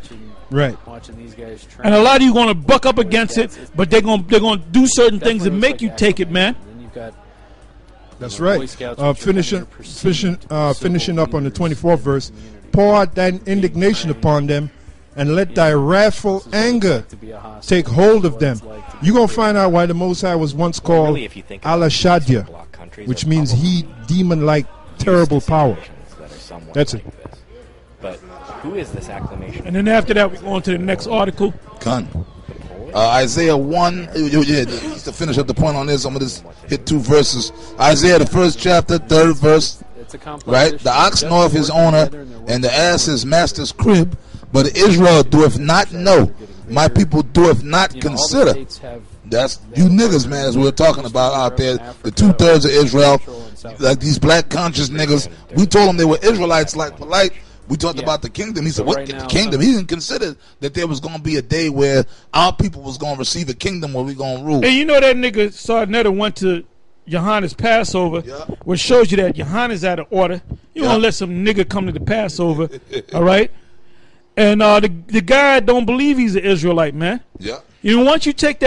Right. Watching these guys train. And a lot of you going to buck up against it, but they're going to do certain things that make you take it, man. That's right. Finishing up on the 24th verse. Pour out thine indignation upon them, and let thy wrathful anger take hold of them. You're going to find out why the Most High was once called Al-Shadia, which means he, demon-like, terrible power. That's it. But who is this acclamation? And then after that, we go on to the next article. Isaiah 1, just to finish up the point on this, I'm going to hit 2 verses. Isaiah, the 1st chapter, 3rd verse. Right? The ox knoweth his owner, and the ass his master's crib, but Israel doeth not know. My people doeth not consider. That's you niggas, man, as we're talking about out there. The 2/3 of Israel, like these black conscious niggas. We told them they were Israelites, like polite. We talked about the kingdom. He said, what, the kingdom? He didn't consider that there was going to be a day where our people was going to receive a kingdom where we going to rule. And you know that nigga Sarnetta went to Johannes Passover, which shows you that Johannes out of order. You don't let some nigga come to the Passover, all right? And the guy don't believe he's an Israelite, man. Yeah. You know, once you take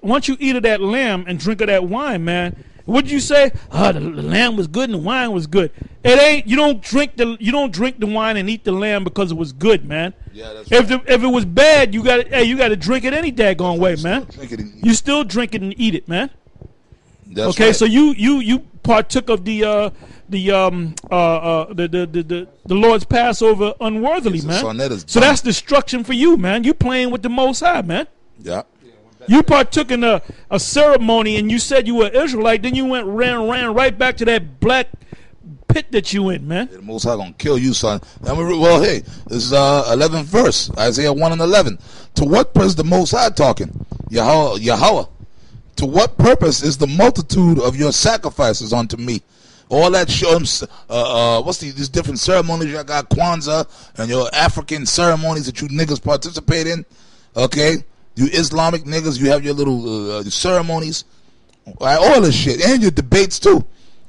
once you eat of that lamb and drink of that wine, man, what did you say? The lamb was good and the wine was good. It ain't. You don't drink the wine and eat the lamb because it was good, man. Yeah, that's if it was bad, you got to drink it any daggone way, man. You still drink it and eat it, man. That's okay, right. so you partook of the Lord's Passover unworthily, man. So that's destruction for you, man. You playing with the Most High, man. Yeah. You partook in a ceremony and you said you were Israelite, then you ran right back to that black pit that you in, man. The Most High gonna kill you, son. Well, hey, this is 11th verse, Isaiah 1 and 11. To what purpose the Most High talking? Yahweh. To what purpose is the multitude of your sacrifices unto me? All that shows, what's these different ceremonies? You got Kwanzaa and your African ceremonies that you niggas participate in. Okay? You Islamic niggas, you have your little ceremonies. All this shit. And your debates too.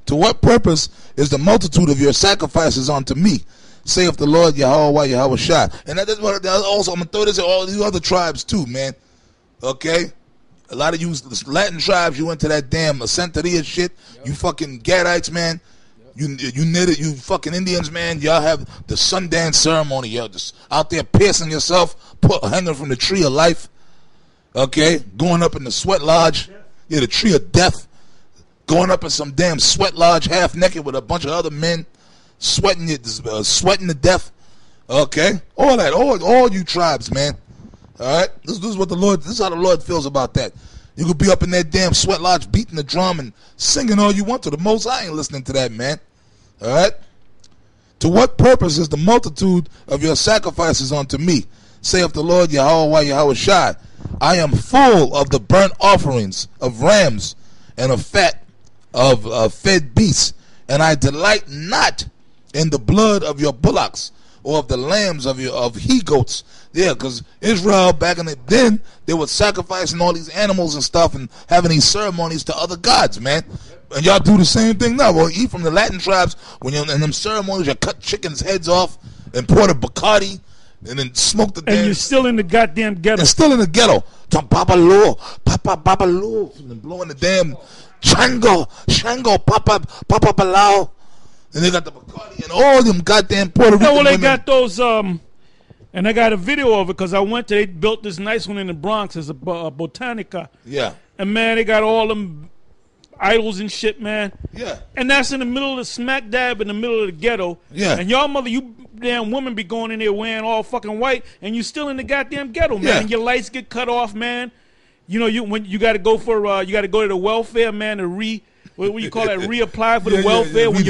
To what purpose is the multitude of your sacrifices unto me? Saith the Lord Yahweh Shai. And that is what also, I'm going to throw this at all these other tribes too, man. Okay? A lot of you Latin tribes, you went to that damn Santeria shit. You fucking Gadites, man. You fucking Indians, man. Y'all have the Sundance ceremony. Y'all just out there piercing yourself, hanging from the tree of life. Okay? Going up in the sweat lodge. Yeah, the tree of death. Going up in some damn sweat lodge half naked with a bunch of other men sweating to death. Okay, all that, all you tribes, man. All right, this is what the Lord. This is how the Lord feels about that. You could be up in that damn sweat lodge beating the drum and singing all you want to. The Most I ain't listening to that, man. All right. To what purpose is the multitude of your sacrifices unto me? Saith the Lord Yahweh Shai. I am full of the burnt offerings of rams and of fat of fed beasts, and I delight not in the blood of your bullocks or of the lambs of he goats. Yeah, because Israel back in the then they were sacrificing all these animals and stuff and having these ceremonies to other gods, man. And y'all do the same thing now. Well, eat from the Latin tribes when you're in them ceremonies, you cut chickens' heads off and pour the Bacardi and then smoke the. And you're still in the goddamn ghetto. And still in the ghetto. Papa Lo, and blowing the damn Shango, Papa Palau. And they got the Bacardi and all them goddamn Puerto Rican well, they women. got those, and I got a video of it because they built this nice one in the Bronx as a Botanica. Yeah. And man, they got all them idols and shit, man. Yeah. And that's in the middle of the smack dab in the middle of the ghetto. Yeah. And y'all you damn women be going in there wearing all fucking white, and you still in the goddamn ghetto, man. Yeah. And your lights get cut off, man. You know, when you got to go for you got to go to the welfare, man, to what you call that, reapply for the welfare when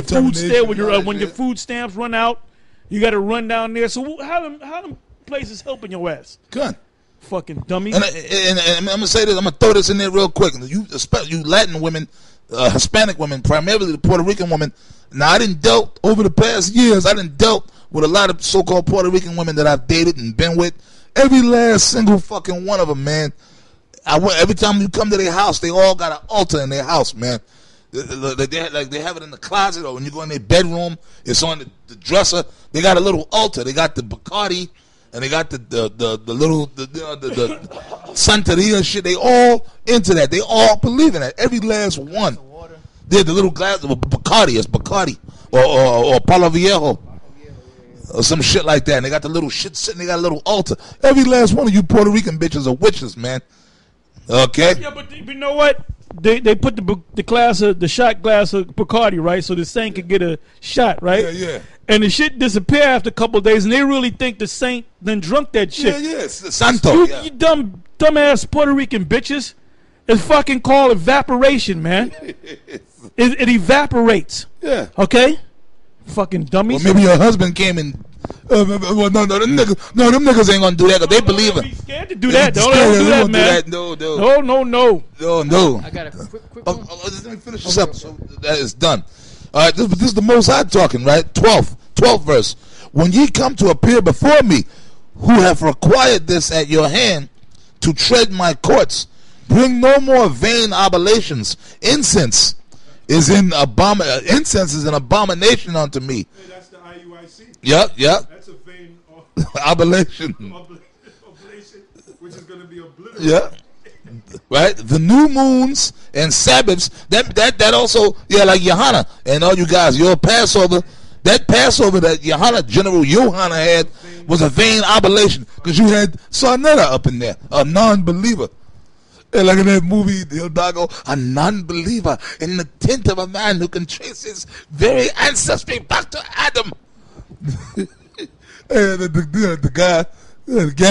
your food stamps run out. You got to run down there. So how them places helping your ass? Good. Fucking dummy. And I'm gonna say this. I'm gonna throw this in there real quick. You Latin women, Hispanic women, primarily the Puerto Rican women. Now I didn't dealt over the past years. I didn't dealt with a lot of so-called Puerto Rican women that I've dated and been with. Every last single fucking one of them, man. Every time you come to their house, they all got an altar in their house, man. They have it in the closet, or when you go in their bedroom, it's on the dresser. They got a little altar. They got the Bacardi, and they got the little Santeria shit. They all into that. They all believe in that. Every last one. They're the little glass of Bacardi. It's Bacardi or Palo Viejo or some shit like that. And they got the little shit sitting. They got a little altar. Every last one of you Puerto Rican bitches are witches, man. Okay. Yeah, but you know what? They put the shot glass of Bacardi, right? So the saint could get a shot, right? Yeah. And the shit disappear after a couple of days, and they really think the saint then drunk that shit. Yeah. It's the Santo. You dumbass Puerto Rican bitches. It's fucking called evaporation, man. It evaporates. Yeah. Okay? Fucking dummies. Well, maybe your husband came and. Well, no, them niggas ain't gonna do that because they believe it. Be scared to do that. Don't do that, man. No. I got a quick one. Let me finish this up. So that is done. All right, this is the Most High talking, right? 12th verse. When ye come to appear before me, who have required this at your hand to tread my courts, bring no more vain oblations. Incense is an abomination unto me. Hey, that's the IUIC. Yep. That's a vain Oblation. oblation, which is going to be obliterated. Yeah. Right? The new moons and Sabbaths, that also, like Johanna and all you guys, your Passover, that Passover that General Johanna had was a vain oblation because you had Sarnetta up in there, a non-believer. And like in that movie, Hidalgo, a non-believer in the tent of a man who can trace his very ancestry back to Adam. And the guy,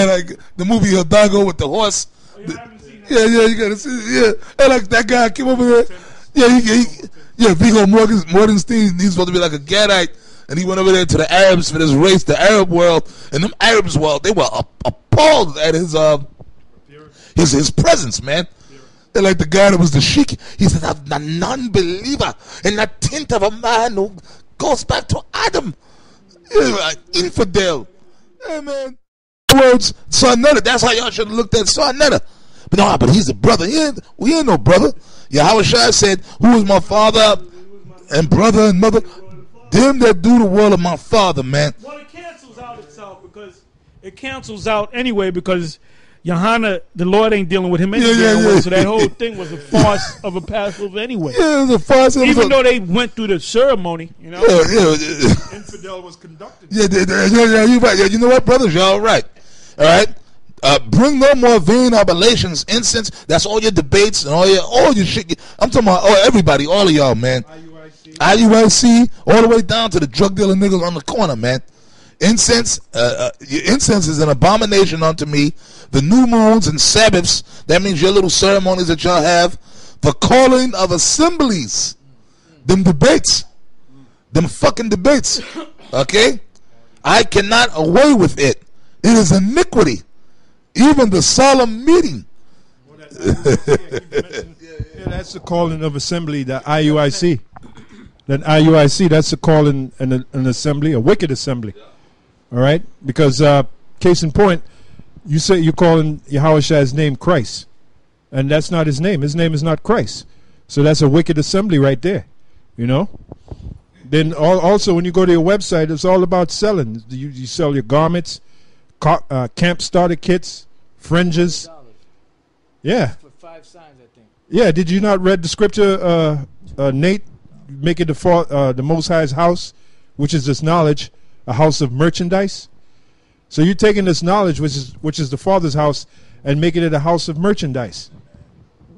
like the movie Hidalgo with the horse. Yeah, you gotta see it. Yeah, and like that guy came over there. Yeah, Viggo Mortenstein. He's supposed to be like a Gadite, and he went over there to the Arabs for this race, the Arab world, and them Arabs, they were appalled at his presence, man. And like the guy that was the sheik, he said, "I'm a non-believer in the tent of a man who goes back to Adam." Infidel. Hey, man. Words, Sarnetta. That's how y'all should have looked at Sarnetta. But he's a brother. He ain't no brother. Yahweh Shai said, "Who is my father and brother and mother? Them that do the will of my father," man. Well, it cancels out itself because it cancels out anyway because Johanna, the Lord ain't dealing with him anyway. Yeah. So that whole thing was a farce of a Passover anyway. Yeah, it was a farce. Even though they went through the ceremony, you know. Yeah. Infidel was conducted. Yeah, you're right. Yeah, you know what, brothers? Y'all right. All right. Bring no more vain oblations, incense. That's all your debates and all your shit. I'm talking about everybody, all of y'all, man. IUIC, all the way down to the drug dealer niggas on the corner, man. Incense, incense is an abomination unto me. The new moons and Sabbaths, that means your little ceremonies that y'all have, the calling of assemblies, them debates, them fucking debates, okay? I cannot away with it. It is iniquity. Even the solemn meeting. Yeah, that's the calling of assembly, the IUIC. That IUIC, that's the calling an assembly, a wicked assembly. All right? Because, case in point, you say you're calling Yahweh's name Christ. And that's not his name. His name is not Christ. So that's a wicked assembly right there. You know? Then also, when you go to your website, it's all about selling. You sell your garments, camp starter kits, fringes. Yeah. For 5 signs, I think. Yeah, did you not read the scripture, Nate? Make it the Most High's house, which is this knowledge, a house of merchandise. So you're taking this knowledge, which is the Father's house, and making it a house of merchandise.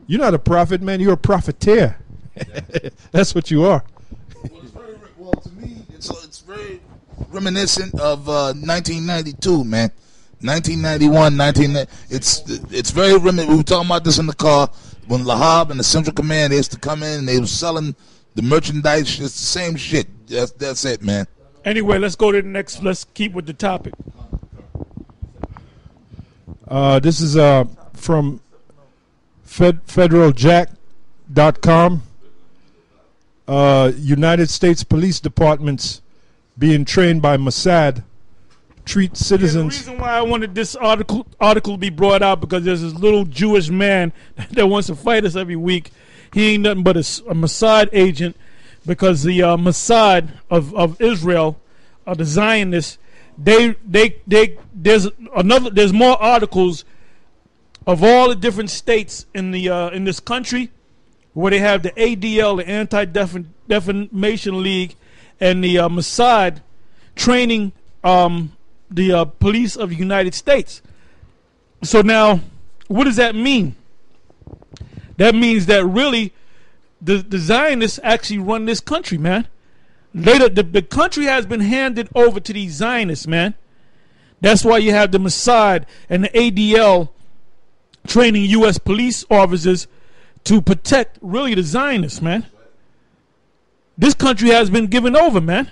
You're not a prophet, man. You're a profiteer. That's what you are. Well, to me, it's very reminiscent of 1992, man. 1991, it's very reminiscent. We were talking about this in the car when Lahab and the Central Command, they used to come in and they were selling the merchandise. It's the same shit. That's it, man. Anyway, let's go to the next. Let's keep with the topic. This is from federaljack.com. United States Police Departments being trained by Mossad treat citizens. Yeah, the reason why I wanted this article to be brought out because there's this little Jewish man that wants to fight us every week. He ain't nothing but a Mossad agent because the Mossad of Israel, the Zionists, there's more articles of all the different states in this country where they have the ADL, the Anti-Defamation League, and the Mossad training the police of the United States. So now, what does that mean? That means that really the Zionists actually run this country, man. The country has been handed over to these Zionists, man. That's why you have the Mossad and the ADL training U.S. police officers to protect really the Zionists, man. This country has been given over, man.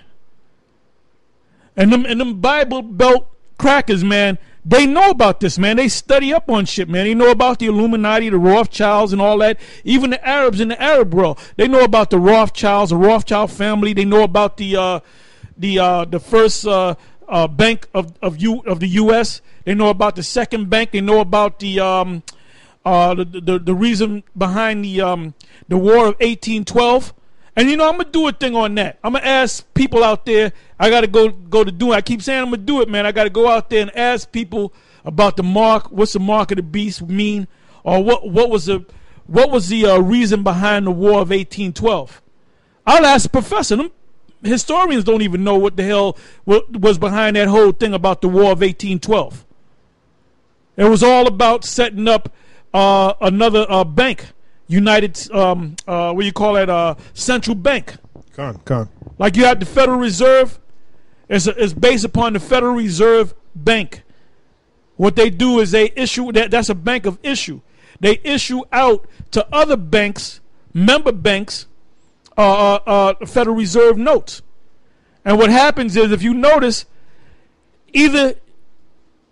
And them Bible Belt crackers, man, they know about this, man. They study up on shit, man. They know about the Illuminati, the Rothschilds, and all that. Even the Arabs in the Arab world, they know about the Rothschilds, the Rothschild family. They know about the first bank of the U.S. They know about the second bank. They know about the reason behind the War of 1812. And you know, I'm gonna do a thing on that. I'm gonna ask people out there. I gotta go to do it. I keep saying I'm gonna do it, man. I gotta go out there and ask people about the mark. What's the mark of the beast mean? Or what was the reason behind the War of 1812? I'll ask the professor. Them historians don't even know what the hell was behind that whole thing about the War of 1812. It was all about setting up another bank. United, what do you call it? Central Bank. Con. Like you have the Federal Reserve. It's based upon the Federal Reserve Bank. What they do is they issue that's a bank of issue. They issue out to other banks, member banks, Federal Reserve notes. And what happens is, if you notice, either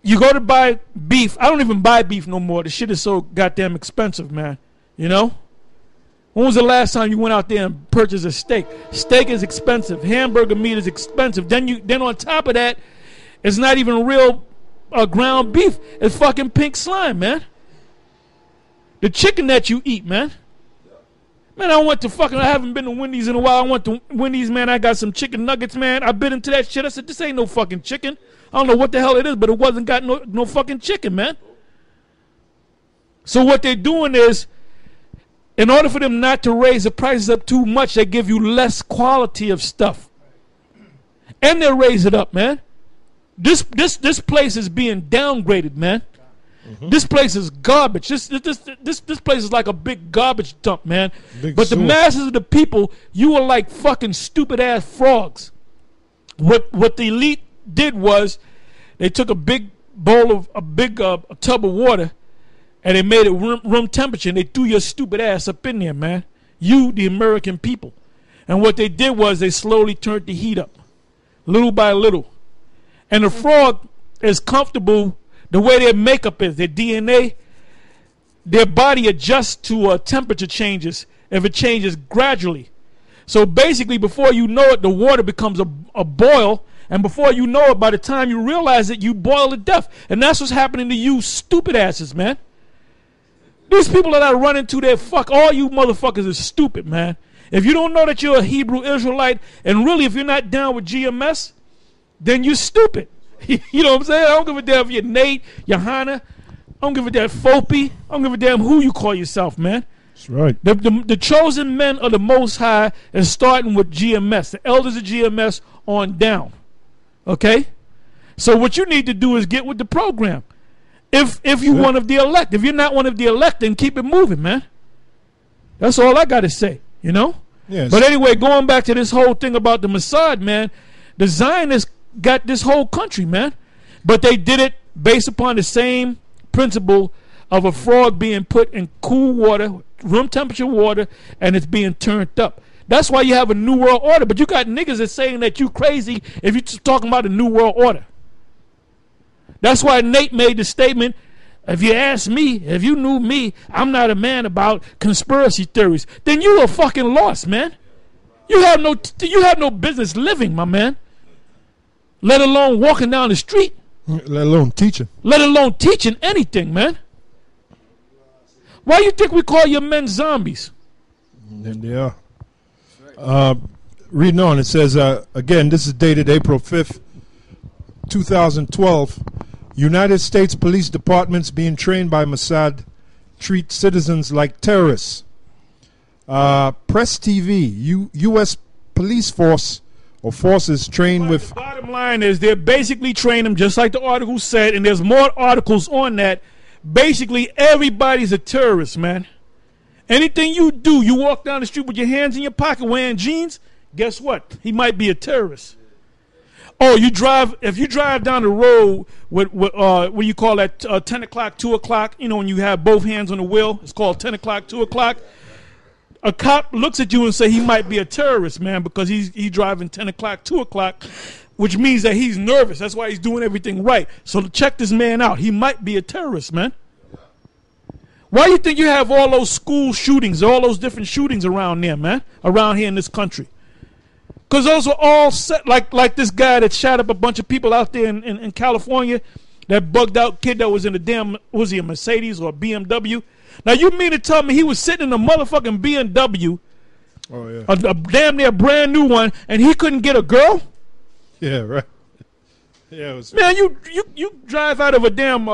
you go to buy beef. I don't even buy beef no more. The shit is so goddamn expensive, man. You know? When was the last time you went out there and purchased a steak? Steak is expensive. Hamburger meat is expensive. Then on top of that, it's not even real ground beef. It's fucking pink slime, man. The chicken that you eat, man. Man, I haven't been to Wendy's in a while. I went to Wendy's, man. I got some chicken nuggets, man. I bit into that shit. I said, this ain't no fucking chicken. I don't know what the hell it is, but it wasn't got no fucking chicken, man. So what they're doing is, in order for them not to raise the prices up too much, they give you less quality of stuff. And they raise it up, man. This place is being downgraded, man. Mm-hmm. This place is garbage. This place is like a big garbage dump, man. But the masses of the people, you are like fucking stupid ass frogs. What the elite did was they took a big bowl of a tub of water, and they made it room temperature, and they threw your stupid ass up in there, man. You, the American people. And what they did was they slowly turned the heat up, little by little. And the frog is comfortable the way their makeup is, their DNA, their body adjusts to temperature changes if it changes gradually. So basically, before you know it, the water becomes a boil, and before you know it, by the time you realize it, you boil to death. And that's what's happening to you stupid asses, man. These people that are running to their all you motherfuckers is stupid, man. If you don't know that you're a Hebrew Israelite, and really if you're not down with GMS, then you're stupid. You know what I'm saying? I don't give a damn if you're Nate, Johanna. I don't give a damn Fopi. I don't give a damn who you call yourself, man. That's right. The chosen men of the Most High is starting with GMS, the elders of GMS on down. Okay? So what you need to do is get with the program. If you're one of the elect. If you're not one of the elect, then keep it moving, man. That's all I got to say, you know? Yes. But anyway, going back to this whole thing about the Mossad, man, the Zionists got this whole country, man. But they did it based upon the same principle of a frog being put in cool water, room temperature water, and it's being turned up. That's why you have a new world order. But you got niggas that's saying that you crazy if you're talking about a new world order. That's why Nate made the statement, if you ask me, if you knew me, I'm not a man about conspiracy theories. Then you are fucking lost, man. You have no business living, my man. Let alone walking down the street. Let alone teaching. Let alone teaching anything, man. Why you think we call your men zombies? And they are. Reading on, it says, again, this is dated April 5th, 2012. United States police departments being trained by Mossad treat citizens like terrorists. Press TV, U.S. police force or forces trained with... The bottom line is they're basically training them just like the article said, and there's more articles on that. Basically, everybody's a terrorist, man. Anything you do, you walk down the street with your hands in your pocket wearing jeans, guess what? He might be a terrorist. Oh, if you drive down the road with what you call that 10 o'clock, 2 o'clock, you know, when you have both hands on the wheel, it's called 10 o'clock, 2 o'clock. A cop looks at you and say he might be a terrorist, man, because he's driving 10 o'clock, 2 o'clock, which means that he's nervous. That's why he's doing everything right. So check this man out. He might be a terrorist, man. Why do you think you have all those school shootings, all those different shootings around there, man, around here in this country? Because those were all set, like this guy that shot up a bunch of people out there in California, that bugged out kid that was in a damn, was he a Mercedes or a BMW? Now you mean to tell me he was sitting in a motherfucking BMW, Oh, yeah. a damn near brand new one, and he couldn't get a girl? Yeah, right. Yeah, it was... Man, you drive out of a damn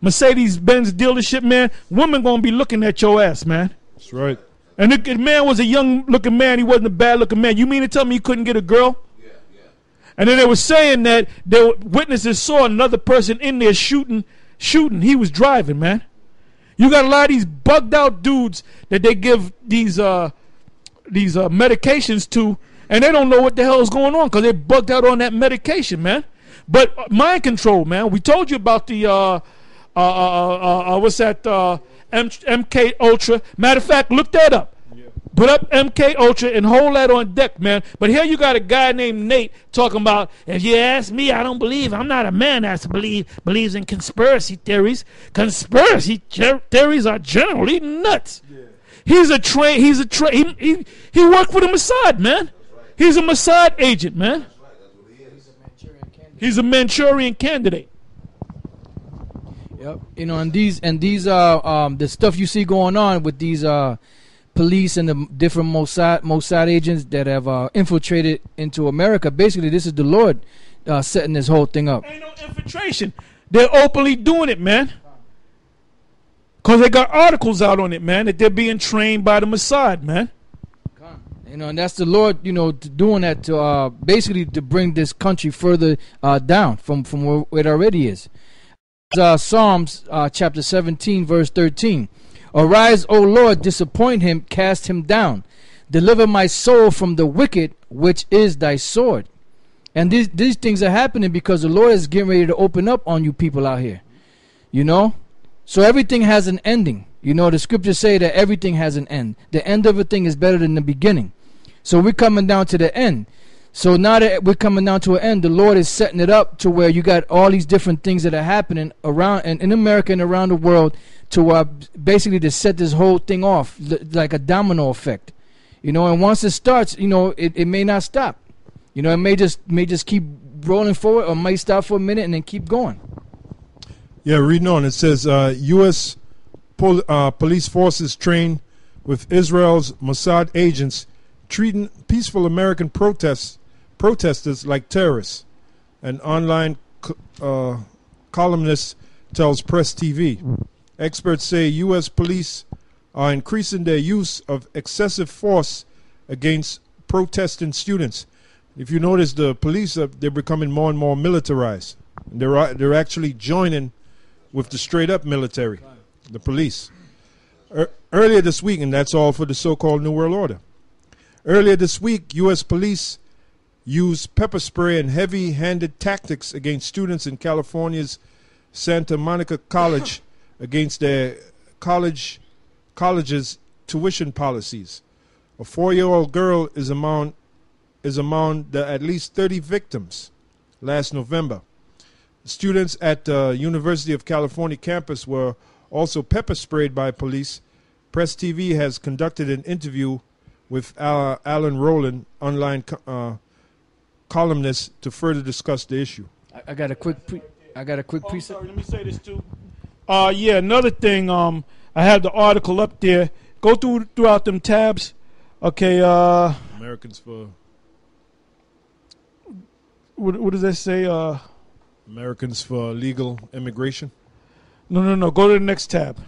Mercedes-Benz dealership, man, women gonna be looking at your ass, man. That's right. And the man was a young-looking man. He wasn't a bad-looking man. You mean to tell me he couldn't get a girl? Yeah. And then they were saying that witnesses saw another person in there shooting. He was driving, man. You got a lot of these bugged-out dudes that they give these medications to, and they don't know what the hell is going on because they're bugged out on that medication, man. But mind control, man. We told you about the what's that? MK Ultra. Matter of fact, look that up. Yeah. Put up MK Ultra and hold that on deck, man. But here you got a guy named Nate talking about, if you ask me, I don't believe. I'm not a man that believes in conspiracy theories. Conspiracy theories are generally nuts. Yeah. He worked for the Mossad, man. Right. He's a Mossad agent, man. That's right. That's what he is. He's a Manchurian candidate. Yep. You know, and these the stuff you see going on with these police and the different Mossad agents that have infiltrated into America. Basically, this is the Lord setting this whole thing up. Ain't no infiltration. They're openly doing it, man. Because they got articles out on it, man, that they're being trained by the Mossad, man. You know, and that's the Lord, you know, doing that to basically to bring this country further down from where it already is. Psalms chapter 17 verse 13. Arise, O Lord, disappoint him, cast him down. Deliver my soul from the wicked, which is thy sword. And these things are happening because the Lord is getting ready to open up on you people out here. You know? So everything has an ending. You know, the scriptures say that everything has an end. The end of a thing is better than the beginning. So we're coming down to the end. So now that we're coming down to an end, the Lord is setting it up to where you got all these different things that are happening around and in America and around the world to basically to set this whole thing off like a domino effect. You know, and once it starts, you know, it may not stop. You know, it may just keep rolling forward or might stop for a minute and then keep going. Yeah, reading on, it says U.S. Police forces trained with Israel's Mossad agents treating peaceful American protesters like terrorists. An online columnist tells Press TV. Experts say U.S. police are increasing their use of excessive force against protesting students. If you notice, the police they're becoming more and more militarized. They're actually joining with the straight-up military, the police. Earlier this week, and that's all for the so-called New World Order. Earlier this week, U.S. police used pepper spray and heavy-handed tactics against students in California's Santa Monica College against their college's tuition policies. A 4-year-old girl is among the at least 30 victims last November. Students at the University of California campus were also pepper sprayed by police. Press TV has conducted an interview with Alan Rowland, online columnist, to further discuss the issue. I got a quick piece. Sorry, let me say this too. Yeah, another thing. I have the article up there. Go throughout them tabs. Okay. Americans for. What does that say? Americans for Legal Immigration. No. Go to the next tab.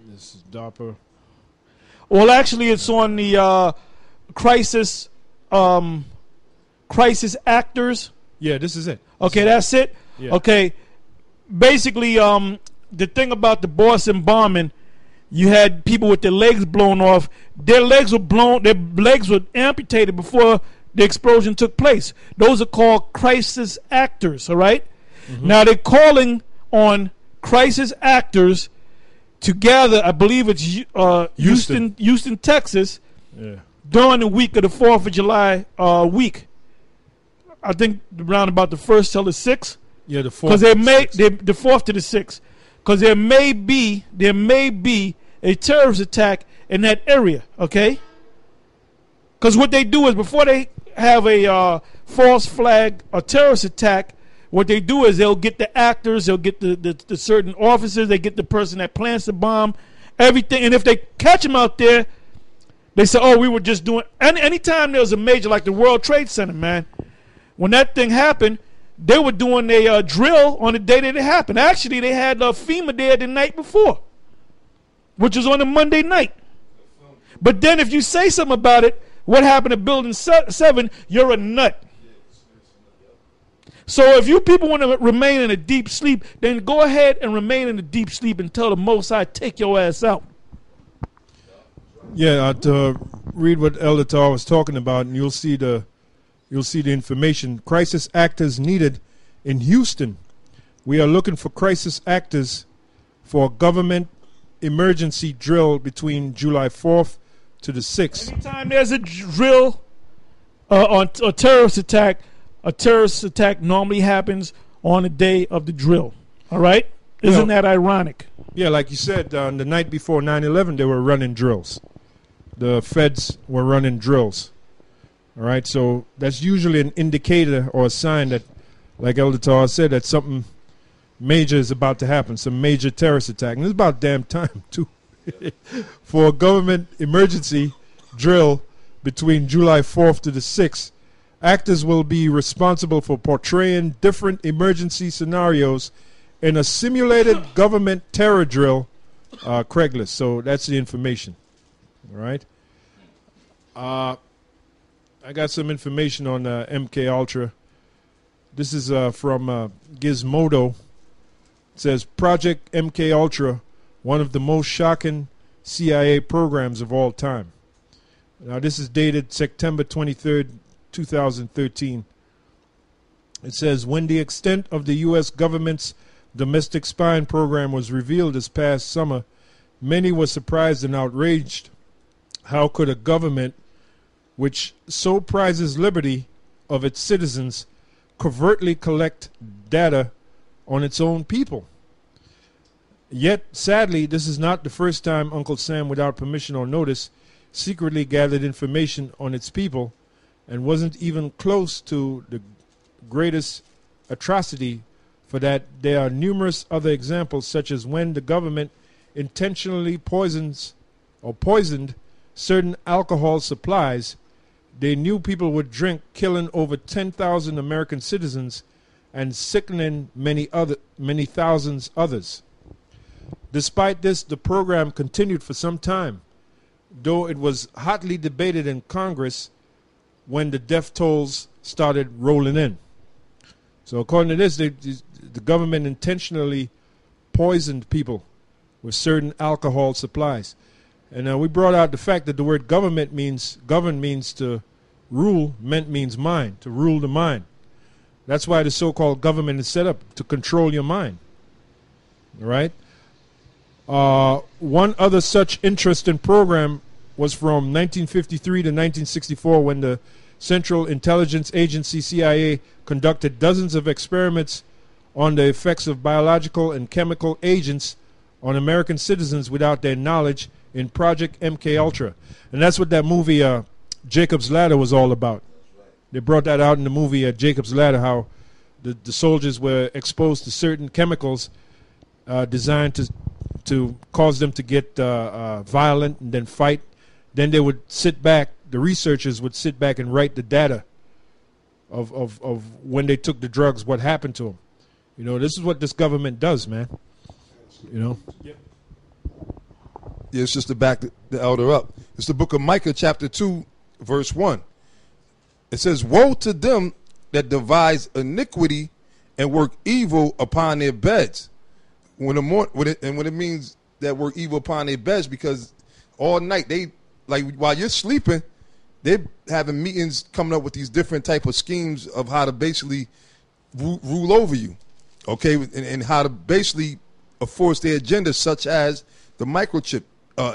This is DARPA. Well, actually, it's on the crisis actors. Yeah, this is it. Okay, that's it. Yeah. Okay, basically, the thing about the Boston bombing, you had people with their legs blown off. Their legs were amputated before the explosion took place. Those are called crisis actors. All right. Mm-hmm. Now they're calling on crisis actors to gather. I believe it's Houston, Texas, during the week of the 4th of July week. I think around about the 1st till the 6th. Yeah, the 4th. Because the 4th to the 6th. Because there may be a terrorist attack in that area. Okay. Because what they do is before they have a false flag or terrorist attack, what they do is they'll get the actors, they'll get the certain officers, they get the person that plants the bomb, everything. And if they catch them out there, they say, oh, we were just doing. Anytime there was a major, like the World Trade Center, man, when that thing happened, they were doing a drill on the day that it happened. Actually, they had FEMA there the night before, which was on a Monday night. But then if you say something about it, what happened to Building 7, you're a nut. So if you people want to remain in a deep sleep, then go ahead and remain in a deep sleep until the Most High take your ass out. Yeah, to read what Elder Tar was talking about, and you'll see the information. Crisis actors needed in Houston. We are looking for crisis actors for a government emergency drill between July 4th to the 6th. Anytime there's a drill on a terrorist attack normally happens on the day of the drill. All right? Isn't that ironic? Yeah, like you said, on the night before 9/11, they were running drills. The feds were running drills. All right? So that's usually an indicator or a sign that, like Elder Tar said, that something major is about to happen, some major terrorist attack. And it's about damn time, too. For a government emergency drill between July 4th to the 6th, actors will be responsible for portraying different emergency scenarios in a simulated government terror drill, Craigslist. So that's the information. All right. I got some information on MK Ultra. This is from Gizmodo. It says Project MK Ultra, one of the most shocking CIA programs of all time. Now, this is dated September 23rd, 2013. It says, when the extent of the U.S. government's domestic spying program was revealed this past summer, many were surprised and outraged. How could a government which so prizes liberty of its citizens covertly collect data on its own people? Yet, sadly, this is not the first time Uncle Sam, without permission or notice, secretly gathered information on its people, and wasn't even close to the greatest atrocity. For that, there are numerous other examples, such as when the government intentionally poisoned certain alcohol supplies they knew people would drink, killing over 10,000 American citizens and sickening many thousands others. Despite this, the program continued for some time, though it was hotly debated in Congress when the death tolls started rolling in. So according to this, the government intentionally poisoned people with certain alcohol supplies. And we brought out the fact that the word government means, govern means to rule, means mind, to rule the mind. That's why the so-called government is set up, to control your mind. All right? One other such interesting program was from 1953 to 1964, when the Central Intelligence Agency, CIA, conducted dozens of experiments on the effects of biological and chemical agents on American citizens without their knowledge in Project MKUltra. And that's what that movie Jacob's Ladder was all about. They brought that out in the movie Jacob's Ladder, how the soldiers were exposed to certain chemicals designed to cause them to get violent and then fight. Then they would sit back, the researchers would sit back and write the data of when they took the drugs, what happened to them. You know, this is what this government does, man. You know? Yeah, it's just to back the elder up. It's the book of Micah, chapter 2, verse 1. It says, woe to them that devise iniquity and work evil upon their beds. When it means that work evil upon their beds, because all night they, like, while you're sleeping, they're having meetings coming up with these different type of schemes of how to basically rule over you, okay, and how to basically enforce their agenda, such as the microchip,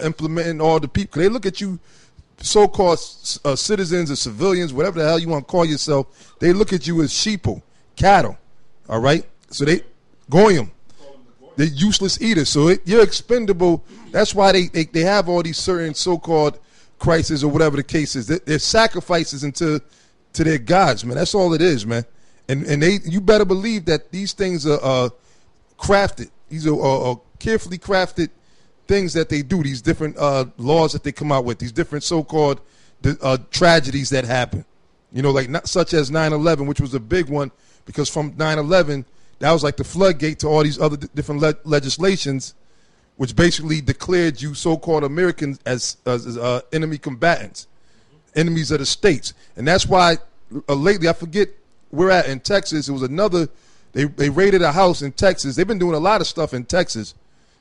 implementing all the people. They look at you, so-called citizens or civilians, whatever the hell you want to call yourself, they look at you as sheeple, cattle, all right? So they, goyim, they're useless eaters. So you're expendable. That's why they have all these certain so-called crises or whatever the case is. They're sacrifices to their gods, man. That's all it is, man. And you better believe that these things are crafted. These are carefully crafted things that they do, these different laws that they come out with, these different so-called tragedies that happen. You know, like such as 9/11, which was a big one, because from 9/11, that was like the floodgate to all these other different legislations, which basically declared you so-called Americans as enemy combatants, enemies of the states. And that's why lately, I forget where at in Texas, it was another, they raided a house in Texas. They've been doing a lot of stuff in Texas,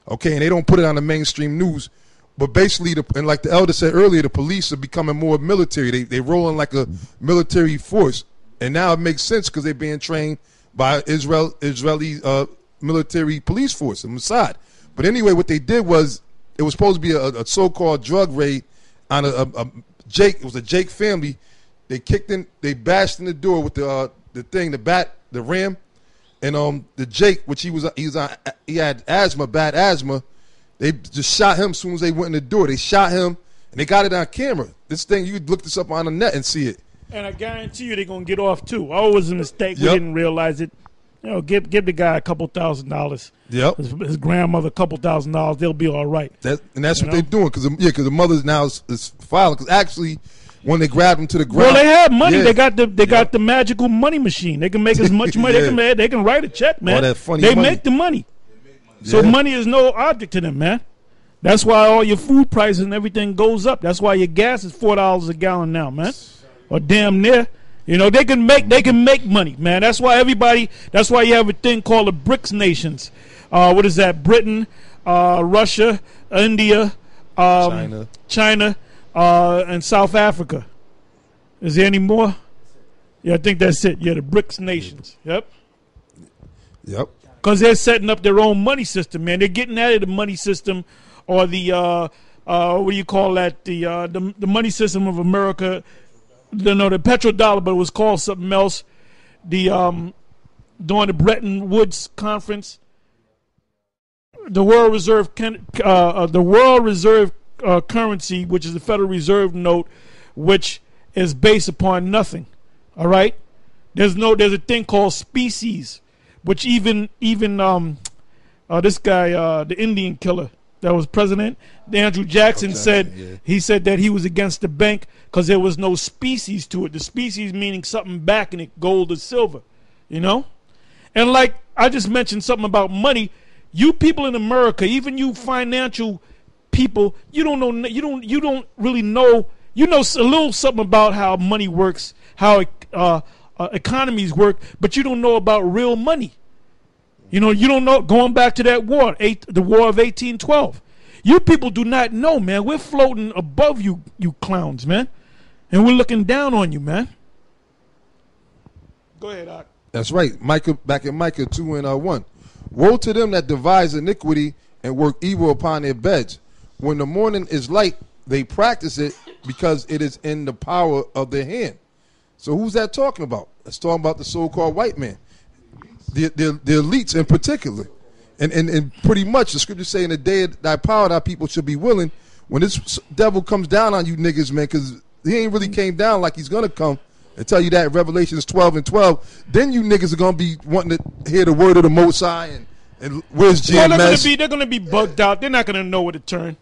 okay, and they don't put it on the mainstream news. But basically, and like the elder said earlier, the police are becoming more military. They rolling like a military force. And now it makes sense because they're being trained by Israeli military police force, the Mossad. But anyway, what they did was, it was supposed to be a so-called drug raid on Jake. It was a Jake family. They bashed in the door with the ram, and the Jake, which he had asthma, bad asthma. They just shot him as soon as they went in the door. They shot him, and they got it on camera. This thing, you could look this up on the net and see it. And I guarantee you they're going to get off, too. Oh, it was a mistake. We didn't realize it. You know, give the guy a couple $1,000s. Yep. His grandmother a couple $1,000s. They'll be all right. And that's what they're doing. Because the mother now is filing. Because actually, when they grabbed him to the ground. Well, they have money. Yeah. They got the magical money machine. They can make as much money. They can write a check, man. All that funny they money. make the money. So money is no object to them, man. That's why all your food prices and everything goes up. That's why your gas is $4 a gallon now, man. Or damn near. You know, they can make money, man. That's why you have a thing called the BRICS nations. What is that? Britain, Russia, India, China, and South Africa. Is there any more? Yeah, I think that's it. Yeah, the BRICS nations. Yep. Yep. Because they're setting up their own money system, man. They're getting out of the money system, or the what do you call that? The money system of America. The petrodollar, but it was called something else. During the Bretton Woods conference, the World Reserve currency, which is the Federal Reserve note, which is based upon nothing. All right. There's a thing called species, which even this guy, the Indian killer that was president, Andrew Jackson, said he said that he was against the bank because there was no species to it. The species meaning something back in it, gold or silver, you know. And like I just mentioned something about money. You people in America, even you financial people, you don't really know. You know a little something about how money works, how economies work, but you don't know about real money. You know, you don't know, going back to that war, the War of 1812. You people do not know, man. We're floating above you clowns, man. And we're looking down on you, man. Go ahead, Doc. That's right. Micah, back in Micah 2:1. Woe to them that devise iniquity and work evil upon their beds. When the morning is light, they practice it because it is in the power of their hand. So who's that talking about? That's talking about the so-called white man. The elites in particular. And pretty much the scriptures say in the day of thy power thy people should be willing. When this devil comes down on you niggas, man, because he ain't really came down like he's going to come and tell you that in Revelations 12:12, then you niggas are going to be wanting to hear the word of the Most High and where's GMS? Well, they're going to be bugged out. They're not going to know where to turn.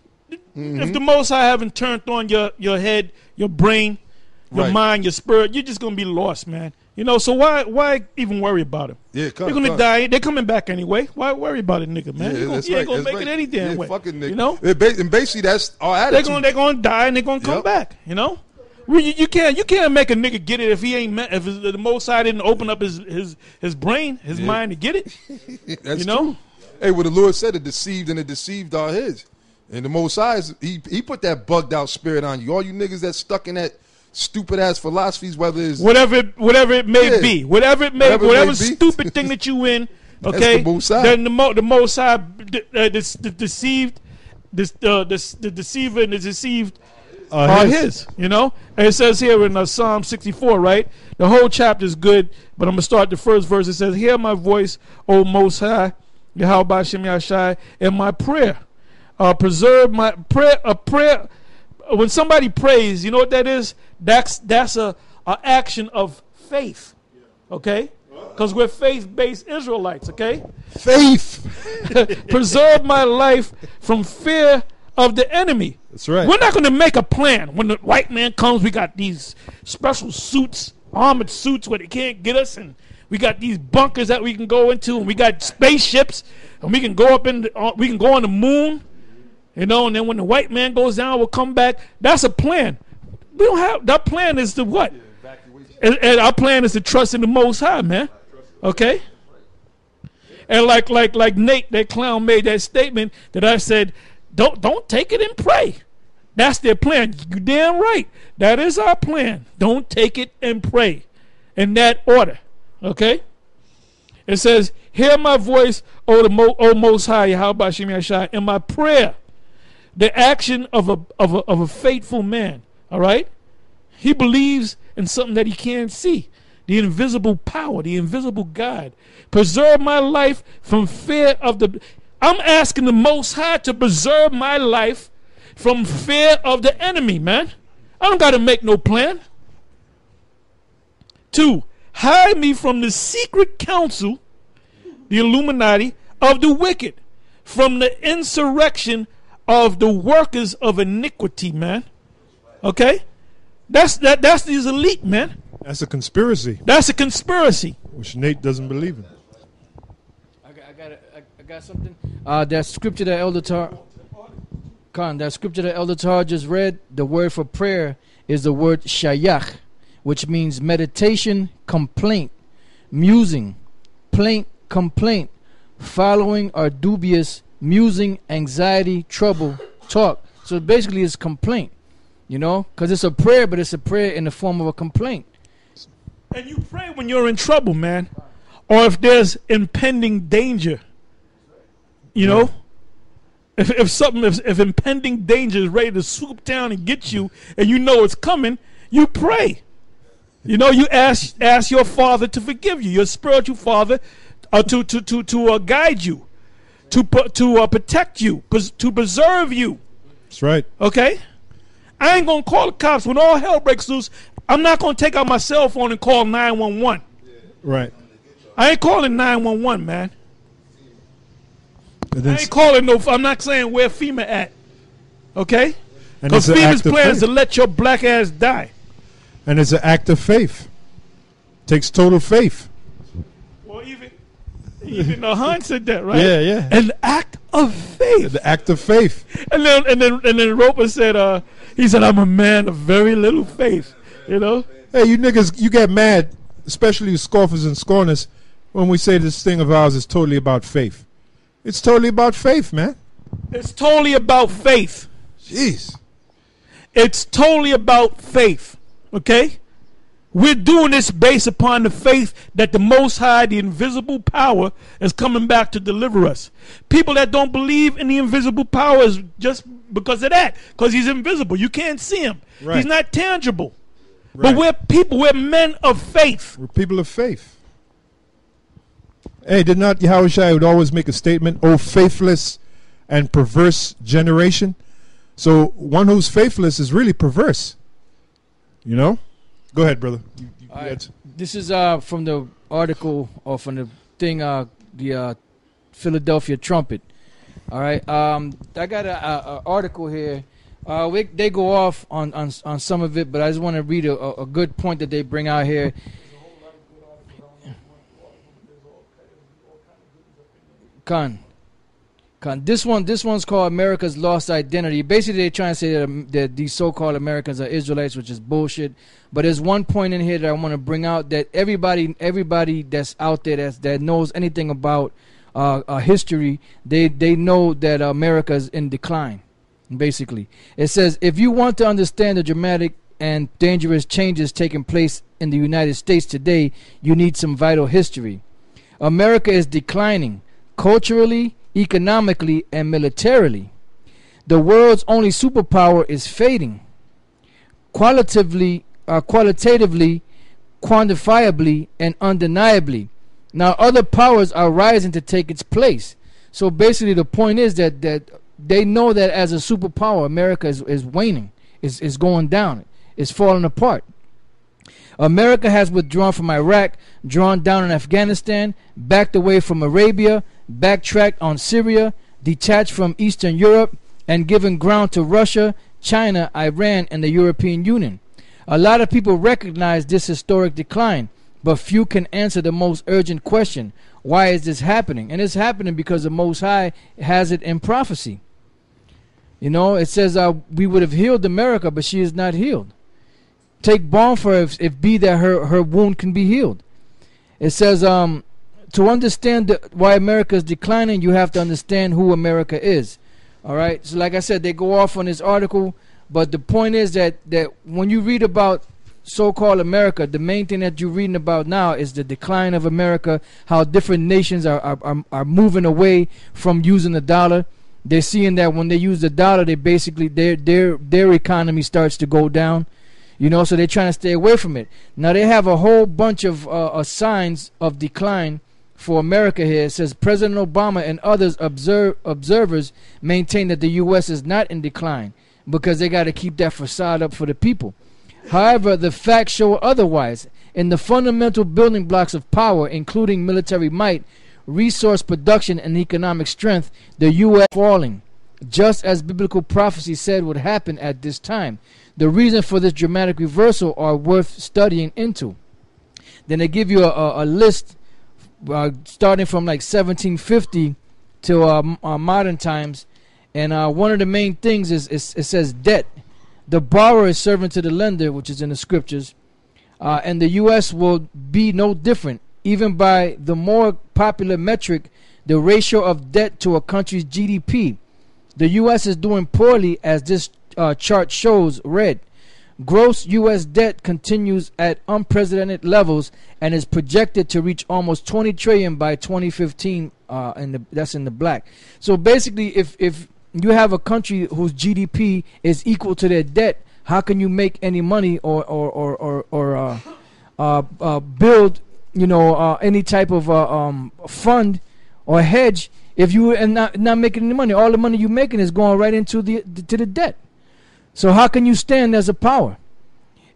If the Most High haven't turned on your head, your brain, your mind, your spirit, you're just going to be lost, man. You know, so why even worry about it? Yeah, they're going to die. They're coming back anyway. Why worry about it, nigga, man? Yeah, you ain't going to make it any damn way. Fucking nigga. You know? And basically, that's our attitude. They're going to die and they're going to come back, you know? You can't make a nigga get it if he ain't if the Most High didn't open up his brain, his mind to get it. That's you know? true. Hey, what the Lord said, the deceived and the deceived are his. And the Most High, he put that bugged out spirit on you. All you niggas that stuck in that stupid ass philosophies, whether it's whatever it may be, whatever stupid thing that you in, okay? Then the Most High, the deceived, the deceiver and the deceived are his. You know, and it says here in Psalm 64, right? The whole chapter is good, but I'm gonna start the first verse. It says, "Hear my voice, O Most High, Yahweh B'Shem Yashai, and my prayer, preserve my prayer." A prayer. When somebody prays, you know what that is? That's a action of faith, okay? Because we're faith-based Israelites, okay? Faith. Preserve my life from fear of the enemy. That's right. We're not going to make a plan. When the white man comes, we got these special suits, armored suits where they can't get us, and we got these bunkers that we can go into, and we got spaceships, and we can go up we can go on the moon. You know, and then when the white man goes down, we'll come back. That's a plan. We don't have that plan. Is to what? And our plan is to trust in the Most High, man. Okay. And like Nate, that clown, made that statement that I said, don't take it and pray. That's their plan. You damn right. That is our plan. Don't take it and pray, in that order. Okay. It says, "Hear my voice, O Most High, Yahweh B'Shem Yashai, in my prayer." The action of a faithful man, all right? He believes in something that he can't see. The invisible power, the invisible God. Preserve my life from fear of the... I'm asking the Most High to preserve my life from fear of the enemy, man. I don't got to make no plan. 2, hide me from the secret council, the Illuminati, of the wicked, from the insurrection of the workers of iniquity, man. Okay? That's these elite, man. That's a conspiracy. That's a conspiracy. Which Nate doesn't believe in. I got something. That scripture that Elder Tar just read, the word for prayer is the word shayach, which means meditation, complaint, musing, plaint, complaint, following or dubious, musing, anxiety, trouble, talk. So basically it's complaint, you know, because it's a prayer, but it's a prayer in the form of a complaint. And you pray when you're in trouble, man. Or if there's impending danger. You know? If impending danger is ready to swoop down and get you, and you know it's coming, you pray. You know, you ask your father to forgive you, your spiritual father, to guide you, to protect you, to preserve you. That's right. Okay? I ain't gonna call the cops when all hell breaks loose. I'm not gonna take out my cell phone and call 911. Right. I ain't calling 911, man. And I ain't calling no. I'm not saying where FEMA at. Okay? And Because it's an FEMA's act of plan is faith. to let your black ass die. And it's an act of faith. Takes total faith. Well, even Han said that, right? Yeah, yeah. An act of faith. The act of faith. And then Roper said, he said, I'm a man of very little faith. You know? Hey, you niggas, you get mad, especially you scoffers and scorners, when we say this thing of ours is totally about faith. It's totally about faith, man. It's totally about faith. Jeez. It's totally about faith. Okay? We're doing this based upon the faith that the Most High, the invisible power, is coming back to deliver us. People that don't believe in the invisible power is just because of that. Because he's invisible. You can't see him. Right. He's not tangible. Right. But we're men of faith. We're people of faith. Hey, did not Yahushua would always make a statement, "O faithless and perverse generation"? So one who's faithless is really perverse. You know? Go ahead, brother. You All right. had- This is from the article or from the thing, the Philadelphia Trumpet. All right. I got a article here. They go off on some of it, but I just want to read a good point that they bring out here. Con. This one's called America's Lost Identity. Basically, they're trying to say that these so-called Americans are Israelites, which is bullshit. But there's one point in here that I want to bring out that everybody that's out there that knows anything about history, they know that America is in decline. Basically, it says if you want to understand the dramatic and dangerous changes taking place in the United States today, you need some vital history. America is declining culturally, economically, and militarily. The world's only superpower is fading. Qualitatively, quantifiably, and undeniably. Now other powers are rising to take its place. So basically the point is that they know that as a superpower, America is waning, is going down, is falling apart. America has withdrawn from Iraq, drawn down in Afghanistan, backed away from Arabia, backtracked on Syria, detached from Eastern Europe, and given ground to Russia, China, Iran, and the European Union. A lot of people recognize this historic decline, but few can answer the most urgent question: why is this happening? And it's happening because the Most High has it in prophecy. You know, it says we would have healed America, but she is not healed. Take balm for her if be that her wound can be healed. It says to understand why America is declining, you have to understand who America is. All right. So like I said, they go off on this article, but the point is that when you read about so-called America, the main thing that you're reading about now is the decline of America, how different nations are moving away from using the dollar. They're seeing that when they use the dollar, they basically their economy starts to go down. You know, so they're trying to stay away from it. Now they have a whole bunch of signs of decline for America here. It says President Obama and others observers maintain that the U.S. is not in decline because they got to keep that facade up for the people. However, the facts show otherwise. In the fundamental building blocks of power, including military might, resource production, and economic strength, the U.S. is falling, just as biblical prophecy said would happen at this time. The reason for this dramatic reversal are worth studying into. Then they give you a list starting from like 1750 to modern times, and one of the main things is it says debt. The borrower is servant to the lender, which is in the scriptures, and the U.S. will be no different. Even by the more popular metric, the ratio of debt to a country's GDP, the U.S. is doing poorly, as this chart shows. Red. Gross U.S. debt continues at unprecedented levels and is projected to reach almost 20 trillion by 2015. That's in the black. So basically, if you have a country whose GDP is equal to their debt, how can you make any money or build, any type of fund or hedge if you are not making any money? All the money you're making is going right into the debt. So how can you stand as a power?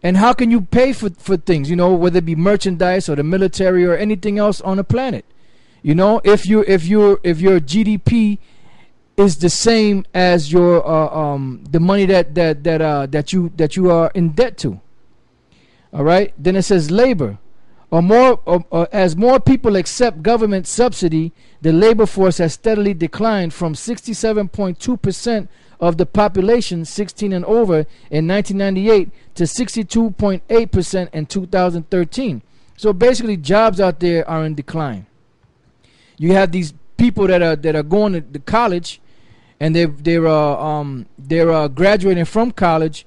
And how can you pay for things, whether it be merchandise or the military or anything else on the planet? If your GDP is the same as your the money that you are in debt to. All right. Then it says labor. As more people accept government subsidy, the labor force has steadily declined from 67.2% of the population 16 and over in 1998 to 62.8% in 2013. So basically, jobs out there are in decline. You have these people that are going to college, and they're graduating from college,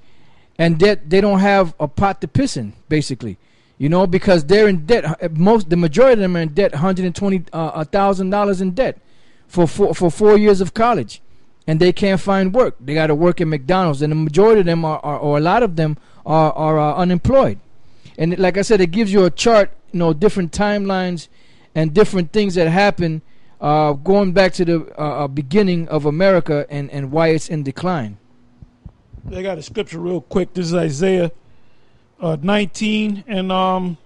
and they don't have a pot to piss in, basically. Because they're in debt. The majority of them are in debt, $120,000 in debt for 4 years of college, and they can't find work. They got to work at McDonald's, and the majority of them or a lot of them are unemployed. And like I said, it gives you a chart, different timelines and different things that happen going back to the beginning of America and why it's in decline. They got a scripture real quick. This is Isaiah 19 and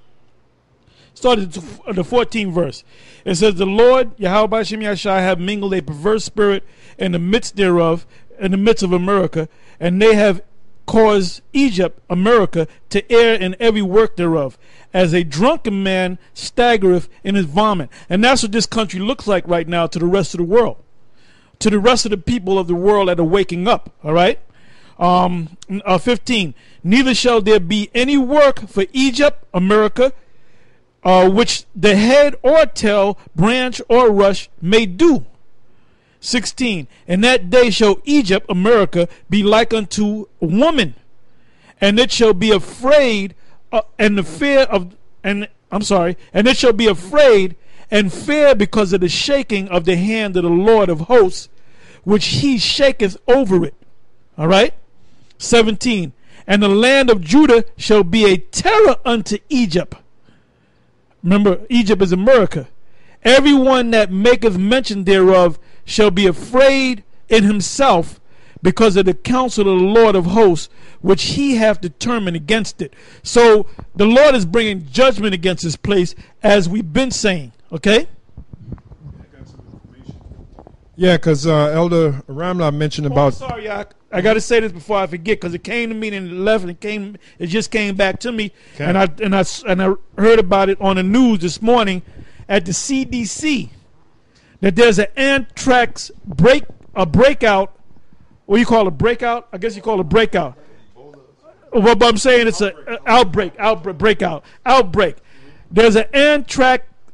started the 14th verse. It says, "The Lord Yahweh Hashem Yashai have mingled a perverse spirit in the midst thereof, in the midst of America, and they have caused Egypt, America, to err in every work thereof, as a drunken man staggereth in his vomit." And that's what this country looks like right now to the rest of the world, to the rest of the people of the world that are waking up. All right. 15. "Neither shall there be any work for Egypt, America, which the head or tail, branch or rush may do." 16. "In that day shall Egypt, America, be like unto a woman, and it shall be afraid and it shall be afraid and fear because of the shaking of the hand of the Lord of hosts, which he shaketh over it." All right. 17. "And the land of Judah shall be a terror unto Egypt." Remember, Egypt is America. "Everyone that maketh mention thereof shall be afraid in himself because of the counsel of the Lord of hosts, which he hath determined against it." So the Lord is bringing judgment against this place, as we've been saying. Okay? Yeah, because Elder Ramla mentioned about. Sorry, I got to say this before I forget, because it came to me and it left, and it just came back to me, Okay. and I heard about it on the news this morning at the CDC that there's an anthrax breakout. What do you call a breakout? I guess you call it a breakout. But I'm saying it's an outbreak. There's an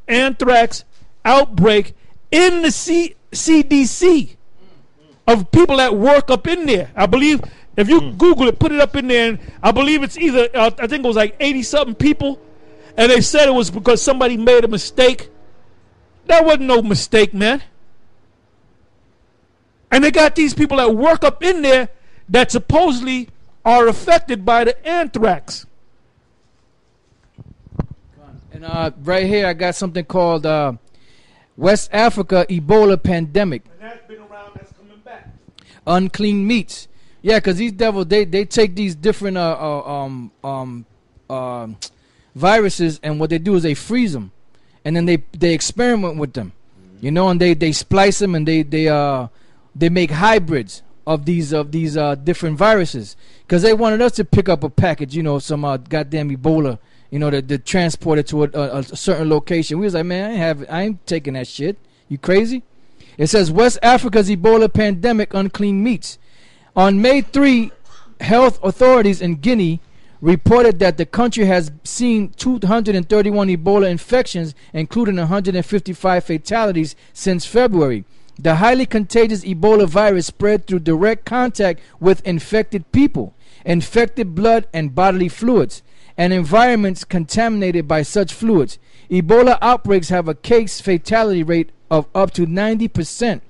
anthrax outbreak in the CDC of people that work up in there. I believe if you Google it, put it up in there, and I believe it's either I think it was like 80-something people, and they said it was because somebody made a mistake. That wasn't no mistake, man. And they got these people that work up in there that supposedly are affected by the anthrax. And right here I got something called West Africa Ebola pandemic. And that's been around, that's coming back. Unclean meats. Yeah, because these devils, they take these different viruses, and what they do is they freeze them, and then they experiment with them, and they splice them, and they make hybrids of these different viruses, because they wanted us to pick up a package, some goddamn Ebola, to transport it to a certain location. We was like, man, I ain't taking that shit. You crazy? It says West Africa's Ebola pandemic, unclean meats. On May 3, health authorities in Guinea reported that the country has seen 231 Ebola infections, including 155 fatalities since February. The highly contagious Ebola virus spread through direct contact with infected people infected blood and bodily fluids, and environments contaminated by such fluids. Ebola outbreaks have a case fatality rate of up to 90%,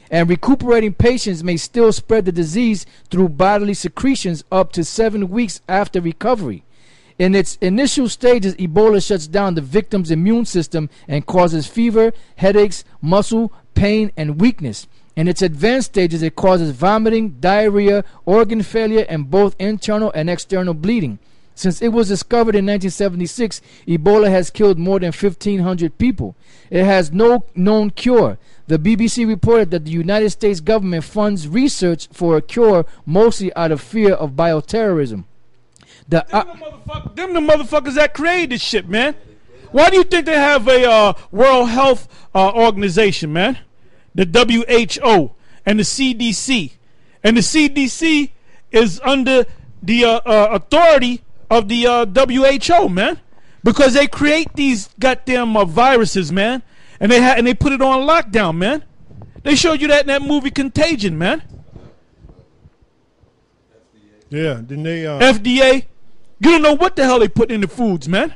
and recuperating patients may still spread the disease through bodily secretions up to 7 weeks after recovery. In its initial stages, Ebola shuts down the victim's immune system and causes fever, headaches, muscle pain, and weakness. In its advanced stages, it causes vomiting, diarrhea, organ failure, and both internal and external bleeding. Since it was discovered in 1976, Ebola has killed more than 1,500 people. It has no known cure. The BBC reported that the United States government funds research for a cure mostly out of fear of bioterrorism. Them the motherfuckers that created this shit, man. Why do you think they have a World Health Organization, man? The WHO and the CDC. And the CDC is under the authority of the WHO, man. Because they create these goddamn viruses, man. And they put it on lockdown, man. They showed you that in that movie Contagion, man. Yeah, didn't they? FDA. You don't know what the hell they put in the foods, man.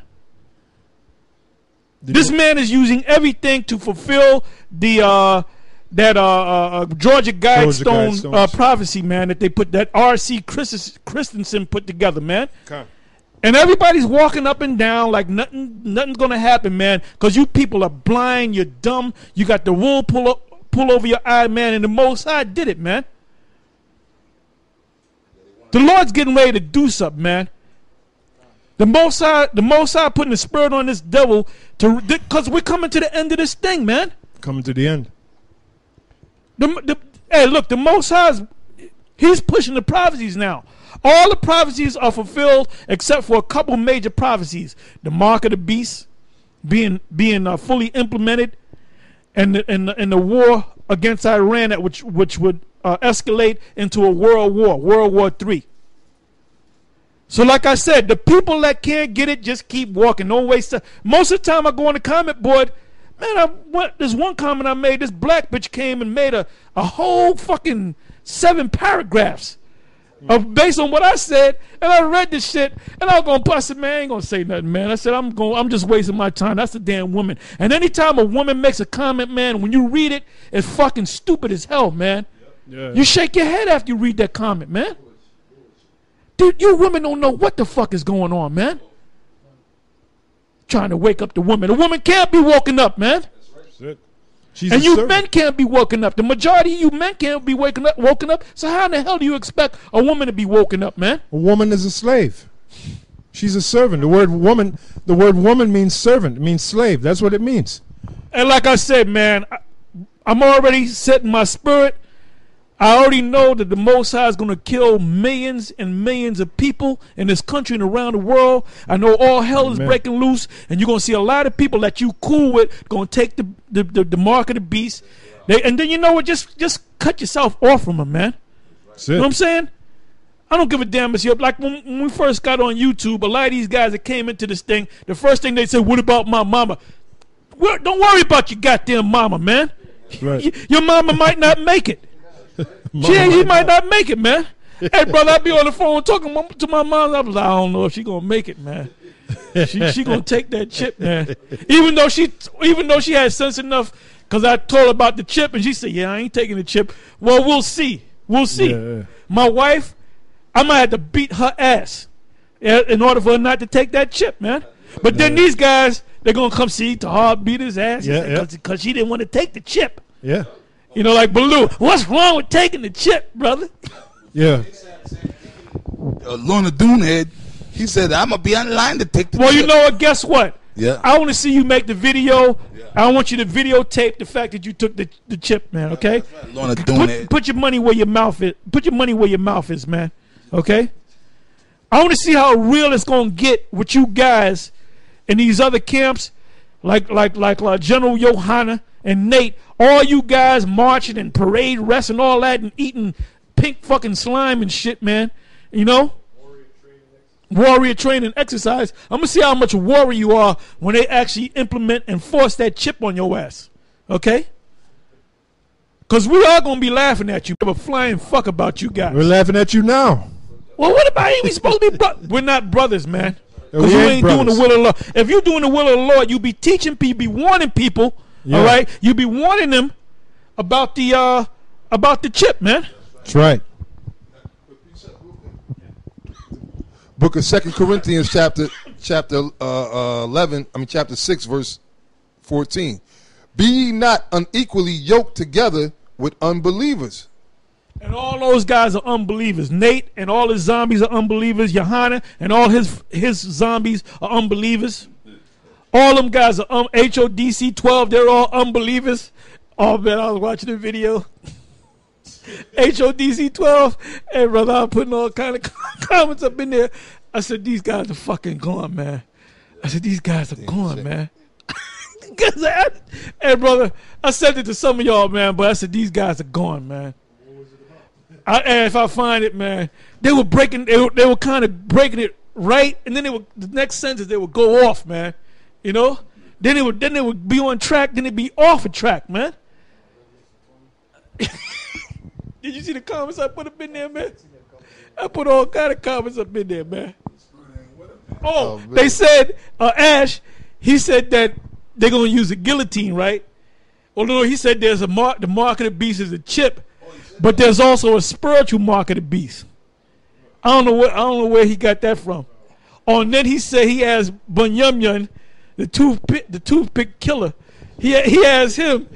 This man is using everything to fulfill the Georgia Guidestones prophecy, man, that they put, that R.C. Christensen put together, man. Okay. And everybody's walking up and down like nothing's gonna happen, man, because you people are blind, you're dumb, you got the wool pull over your eye, man, and the Most High did it, man. The Lord's getting ready to do something, man. The Most High putting the spirit on this devil because we're coming to the end of this thing, man. Coming to the end. Hey, look, the Most High, he's pushing the prophecies now. All the prophecies are fulfilled except for a couple major prophecies. The mark of the beast being fully implemented, and the war against Iran, which would escalate into a world war, World War III. So like I said, the people that can't get it just keep walking. Don't waste time. Most of the time I go on the comment board, man, there's one comment I made. This black bitch came and made a whole fucking 7 paragraphs based on what I said, and I read this shit, and I was going to I said, man, I ain't going to say nothing, man. I said, I'm just wasting my time. That's a damn woman. And anytime a woman makes a comment, man, when you read it, it's fucking stupid as hell, man. Yeah. You shake your head after you read that comment, man. Dude, you women don't know what the fuck is going on, man. Trying to wake up the woman. The woman can't be woken up, man. That's right. She's and you men can't be woken up. The majority of you men can't be woken up. So how in the hell do you expect a woman to be woken up, man? A woman is a slave. She's a servant. The word woman means servant. It means slave. That's what it means. And like I said, man, I'm already setting my spirit. I already know that the Most High is going to kill millions and millions of people in this country and around the world. I know all hell is breaking loose, and you're going to see a lot of people that you cool with going to take the mark of the beast. And then you know what? Just cut yourself off from them, man. You know what I'm saying? I don't give a damn if you're like when we first got on YouTube. A lot of these guys that came into this thing, the first thing they said, "What about my mama?" Well, don't worry about your goddamn mama, man. Right. Your mama might not make it. She might not make it, man. Hey, brother, I be on the phone talking to my mom. I was like, I don't know if she gonna make it, man. She gonna take that chip, man. Even though she had sense enough, because I told her about the chip, and she said, "Yeah, I ain't taking the chip." Well, we'll see. We'll see. Yeah. My wife, I might have to beat her ass in order for her not to take that chip, man. But then these guys, they're gonna come see Tahar beat his ass because she didn't want to take the chip. Yeah. You know, like Baloo, what's wrong with taking the chip, brother? Yeah. Lorna Doonhead, he said, I'm going to be online to take the chip. Well, you know what? Guess what? Yeah. I want to see you make the video. Yeah. I want you to videotape the fact that you took the chip, man, okay? Right. Lorna Doonhead. Put your money where your mouth is. Put your money where your mouth is, man, okay? I want to see how real it's going to get with you guys in these other camps, like General Johanna and Nate, all you guys marching and parade rest and all that and eating pink fucking slime and shit, man. You know? Warrior training exercise. I'm going to see how much warrior you are when they actually implement and force that chip on your ass. Okay? Because we are going to be laughing at you. Give a flying fuck about you guys. We're laughing at you now. Well, what about we supposed to be we're not brothers, man. Yeah, Because we you ain't ain't doing the brothers. will of the Lord. If you're doing the will of the Lord, you be teaching people, be warning people. Yeah. All right, you be warning them about the chip, man. That's right. Book of 2 Corinthians chapter 11, chapter 6, verse 14. Be ye not unequally yoked together with unbelievers. And all those guys are unbelievers. Nate and all his zombies are unbelievers. Johanna and all his zombies are unbelievers. All them guys are HODC 12. They're all unbelievers. Oh man, I was watching the video. HODC 12. Hey brother, I'm putting all kind of comments up in there. I said these guys are fucking gone, man. I said these guys are gone, man. Hey brother, I said it to some of y'all, man, but I said these guys are gone, man. And if I find it, man, they were breaking. They were kind of breaking it right, and then the next sentence they would go off, man. You know, then it would be on track, then it'd be off a track, man. Did you see the comments I put up in there, man? I put all kind of comments up in there, man. Oh, they said Ash. He said that they're gonna use a guillotine, right? Well, no, he said there's the mark of the beast is a chip. But there's also a spiritual mark of the beast. I don't know where he got that from. Oh, and then he said he has Bunyamin, the toothpick killer. He has him.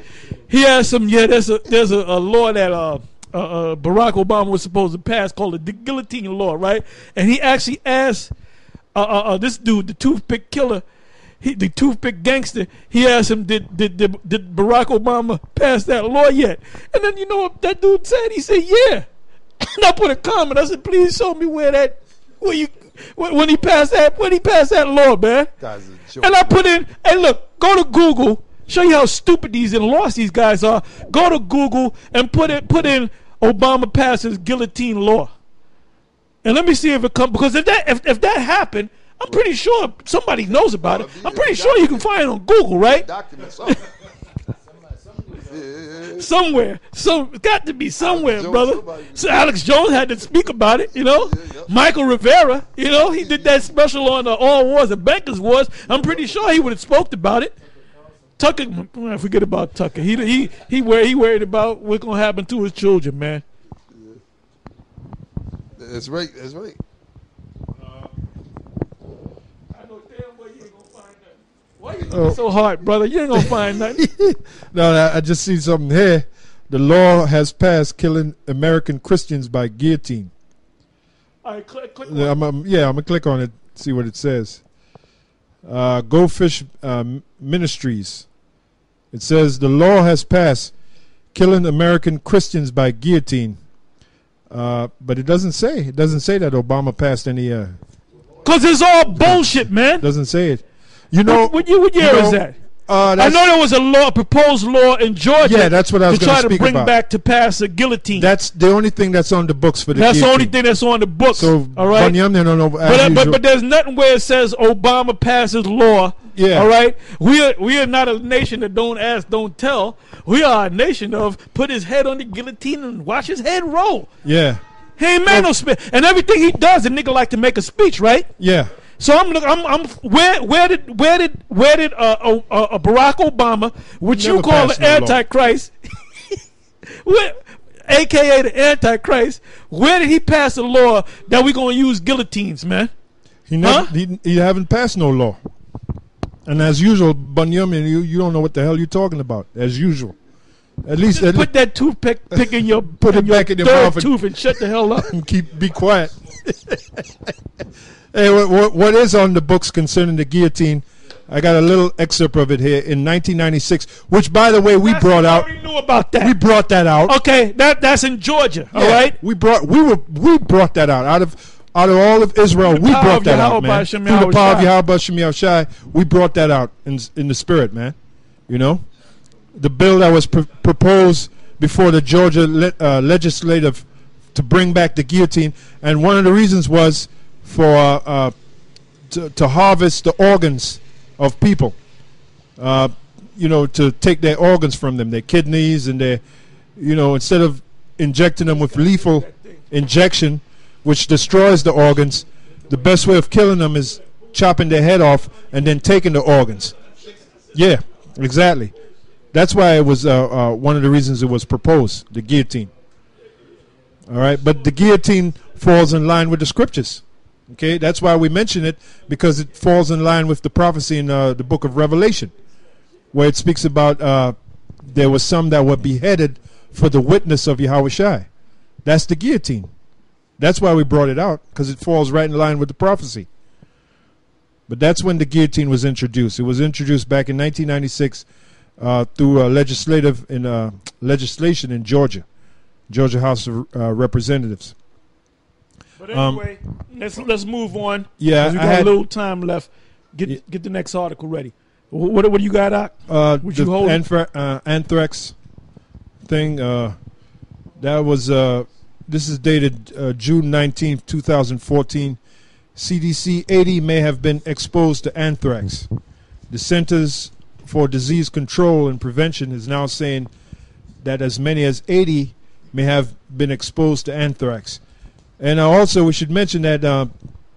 He has some. Yeah, there's a law that Barack Obama was supposed to pass called the guillotine law, right? And he actually asked this dude, the toothpick killer, the toothpick gangster, he asked him, did Barack Obama pass that law yet? And then you know what that dude said? He said, yeah. And I put a comment. I said, please show me when he passed that law, man. And I put in, hey look, go to Google, show you how stupid these and lost these guys are. Go to Google and put in Obama passes guillotine law. And let me see if it comes, because if that happened, I'm pretty sure somebody knows about it. I'm pretty sure you can find it on Google, right? Somewhere. It's got to be somewhere, brother. So Alex Jones had to speak about it, you know. Michael Rivera, you know, he did that special on All Wars and Bankers Wars. I'm pretty sure he would have spoke about it. Tucker, I forget about Tucker. He worried about what's gonna happen to his children, man. That's right. That's right. Why you looking so hard, brother? You ain't gonna find nothing. No, I just see something here. The law has passed killing American Christians by guillotine. All right, click on I'm gonna click on it, see what it says. Goldfish Ministries. It says the law has passed killing American Christians by guillotine. But it doesn't say. It doesn't say that Obama passed any. Because it's all bullshit, man. Doesn't say it. You know. What year is that? I know there was a proposed law in Georgia. Yeah, that's what I was to going try to to speak bring about. back to pass a guillotine. That's the only thing that's on the books for the That's guillotine. the only thing that's on the books. So, all right. But there's nothing where it says Obama passes law. Yeah. All right. We are not a nation that don't ask, don't tell. We are a nation of put his head on the guillotine and watch his head roll. Yeah. He ain't made no speech, and everything he does, the nigga like to make a speech, right? Yeah. So where did Barack Obama, which Never you call passed the no law. Antichrist, aka the Antichrist, where did he pass a law that we gonna use guillotines, man? He haven't passed no law. And as usual, Bunyamin, you don't know what the hell you're talking about. As usual. At least Put that toothpick in your Put it back in your third mouth tooth and shut the hell up. and be quiet. Hey, what is on the books concerning the guillotine? I got a little excerpt of it here in 1996, which, by the way, we brought out. I already knew about that. We brought that out. Okay, that's in Georgia. Yeah, all right. we brought that out of all of Israel. We brought that out, man. Through the power of Yahweh Shem Yahushai, we brought that out in the spirit, man. You know, the bill that was proposed before the Georgia legislative to bring back the guillotine, and one of the reasons was for to harvest the organs of people. You know, to take their organs from them, their kidneys and their, you know, instead of injecting them with lethal injection, which destroys the organs. The best way of killing them is chopping their head off and then taking the organs. Yeah, exactly. That's why it was one of the reasons it was proposed, the guillotine. All right, but the guillotine falls in line with the scriptures. Okay, that's why we mention it, because it falls in line with the prophecy in the book of Revelation, where it speaks about there were some that were beheaded for the witness of Yahushua. That's the guillotine. That's why we brought it out, because it falls right in line with the prophecy. But that's when the guillotine was introduced. It was introduced back in 1996 through legislation in Georgia House of Representatives. But anyway, let's move on. Yeah, we got a little time left. Get the next article ready. What do you got, Doc? What you hold? Anthrax thing. That was. This is dated June 19th, 2014. CDC 80 may have been exposed to anthrax. The Centers for Disease Control and Prevention is now saying that as many as 80 may have been exposed to anthrax. And also we should mention that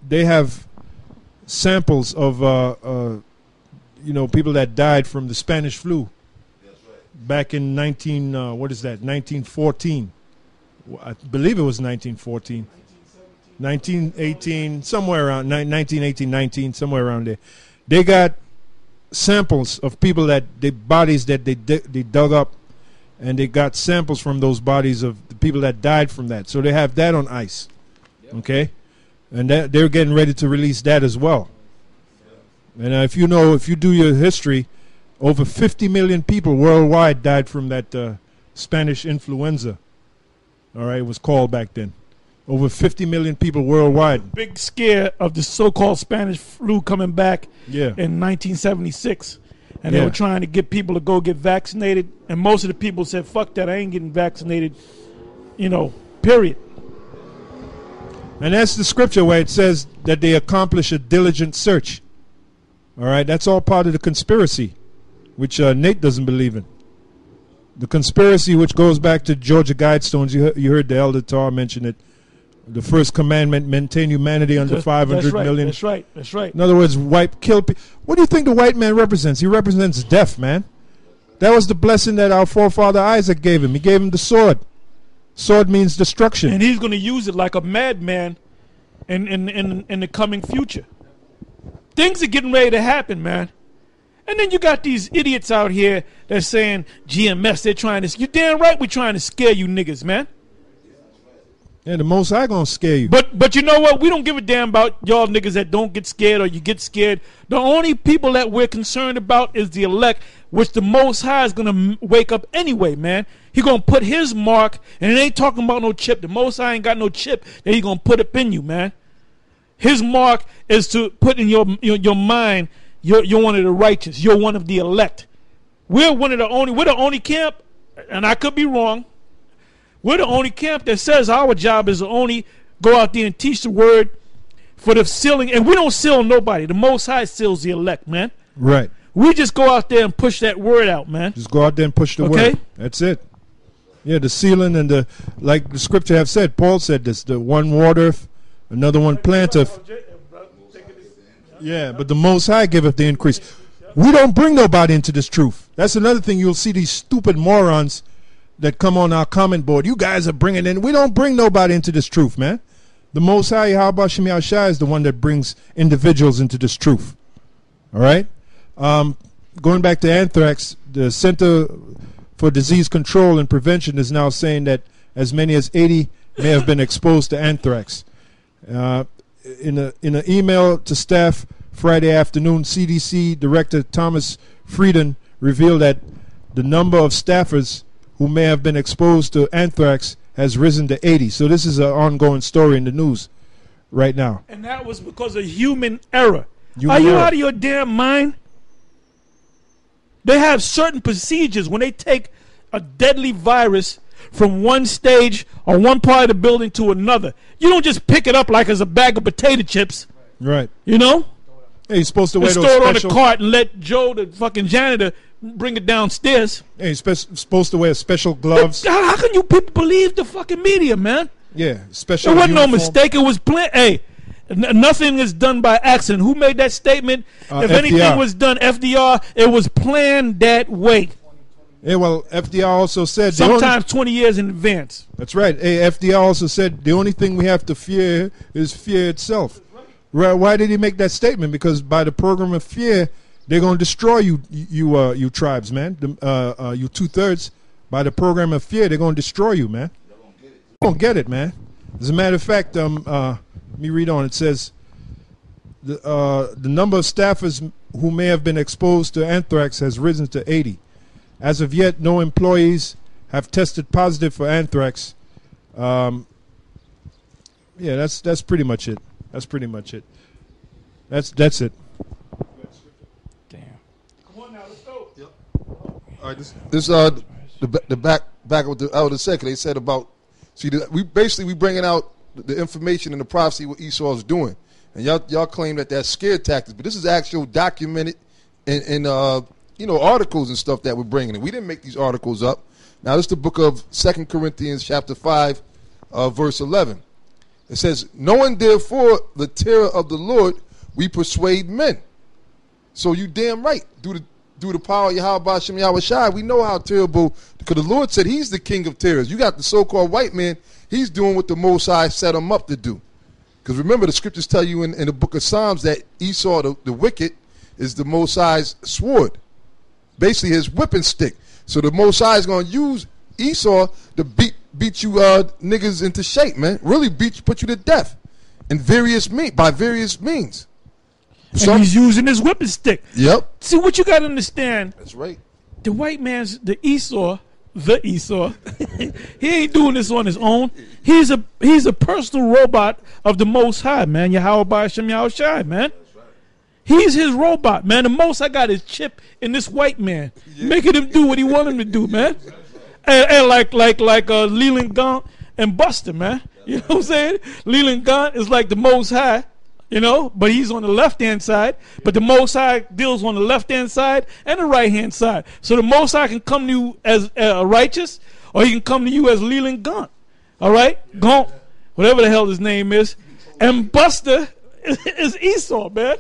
they have samples of people that died from the Spanish flu back in 1914. I believe it was 1914. 1918, somewhere around 1918, 19, somewhere around there. They got samples of people that the bodies that they dug up, and they got samples from those bodies of the people that died from that. So they have that on ice, okay, and they're getting ready to release that as well. And if you do your history, over 50 million people worldwide died from that Spanish influenza. All right, it was called back then. Over 50 million people worldwide. Big scare of the so-called Spanish flu coming back in 1976. And they were trying to get people to go get vaccinated. And most of the people said, fuck that, I ain't getting vaccinated, period. And that's the scripture where it says that they accomplish a diligent search. All right, that's all part of the conspiracy, which Nate doesn't believe in. The conspiracy, which goes back to Georgia Guidestones, you heard the Elder Tar mention it. The first commandment: maintain humanity under 500 million. That's right. In other words, kill people. What do you think the white man represents? He represents death, man. That was the blessing that our forefather Isaac gave him. He gave him the sword. Sword means destruction. And he's going to use it like a madman in the coming future. Things are getting ready to happen, man. And then you got these idiots out here that's saying GMS, they're trying to... You're damn right we're trying to scare you niggas, man. Yeah, the Most High gonna scare you. But you know what? We don't give a damn about y'all niggas that don't get scared or you get scared. The only people that we're concerned about is the elect, which the Most High is gonna wake up anyway, man. He gonna put his mark, and it ain't talking about no chip. The Most High ain't got no chip that he gonna put up in you, man. His mark is to put in your mind, you're one of the righteous. You're one of the elect. We're the only camp, and I could be wrong. We're the only camp that says our job is to only go out there and teach the word for the sealing. And we don't seal nobody. The Most High seals the elect, man. Right. We just go out there and push that word out, man. Just go out there and push the word. That's it. Yeah, the sealing and like the scripture have said, Paul said this, the one watereth, another one planteth. Yeah, but the Most High giveth the increase. We don't bring nobody into this truth. That's another thing. You'll see these stupid morons that come on our comment board. You guys are bringing in. We don't bring nobody into this truth, man. The Most High, Yahweh Shem Yahushua, is the one that brings individuals into this truth. All right? Going back to anthrax, the Center for Disease Control and Prevention is now saying that as many as 80 may have been exposed to anthrax. In an email to staff Friday afternoon, CDC Director Thomas Frieden revealed that the number of staffers who may have been exposed to anthrax has risen to 80. So this is an ongoing story in the news right now. And that was because of human error. Are you out of your damn mind? They have certain procedures when they take a deadly virus from one stage or one part of the building to another. You don't just pick it up like it's a bag of potato chips. Right. You know? Hey, you're supposed to wear those store it special... on the cart and let Joe, the fucking janitor, bring it downstairs. Hey, you're supposed to wear special gloves. How can you people believe the fucking media, man? Yeah, special. There wasn't no uniform. mistake. It was planned. Hey, nothing is done by accident. Who made that statement? If FDR. anything was done, FDR, it was planned that way. Yeah, well, FDR also said Sometimes 20 years in advance. that's right. Hey, FDR also said the only thing we have to fear is fear itself. Right? Why did he make that statement? Because by the program of fear, they're going to destroy you tribes, man. You 2/3. By the program of fear, they're going to destroy you, man. You won't get it, man. As a matter of fact, let me read on. It says the number of staffers who may have been exposed to anthrax has risen to 80. As of yet, no employees have tested positive for anthrax. Yeah, that's pretty much it. That's pretty much it. That's it. Damn. Come on now, let's go. Yep. All right, this the back of the out of the second. They said about we bringing out the information and the prophecy what Esau is doing, and y'all claim that that's scare tactics, but this is actual documented in articles and stuff that we're bringing in. We didn't make these articles up. Now this is the book of 2 Corinthians chapter 5, verse 11. It says, knowing therefore the terror of the Lord, we persuade men. So you damn right. Through the power of Yahweh Hashem Yahweh Shai, we know how terrible, because the Lord said he's the king of terrors. You got the so-called white man, he's doing what the Most High set him up to do. Because remember, the scriptures tell you in the book of Psalms that Esau, the wicked, is the Most High's sword. Basically his whipping stick. So the Most High is going to use Esau to beat you niggas into shape, man. Really put you to death by various means. And he's using his whipping stick. Yep. See, what you got to understand, That's right. the white man's, the Esau, he ain't doing this on his own. He's a personal robot of the Most High, man. Yahweh Hashem Yahweh Shai, man. He's his robot, man. The Most High got his chip in this white man, making him do what he want him to do, man. And like Leland Gaunt and Buster, man. You know what I'm saying? Leland Gaunt is like the Most High, but he's on the left-hand side. But the Most High deals on the left-hand side and the right-hand side. So the Most High can come to you as righteous, or he can come to you as Leland Gaunt. All right? Gaunt, whatever the hell his name is. And Buster is Esau, man.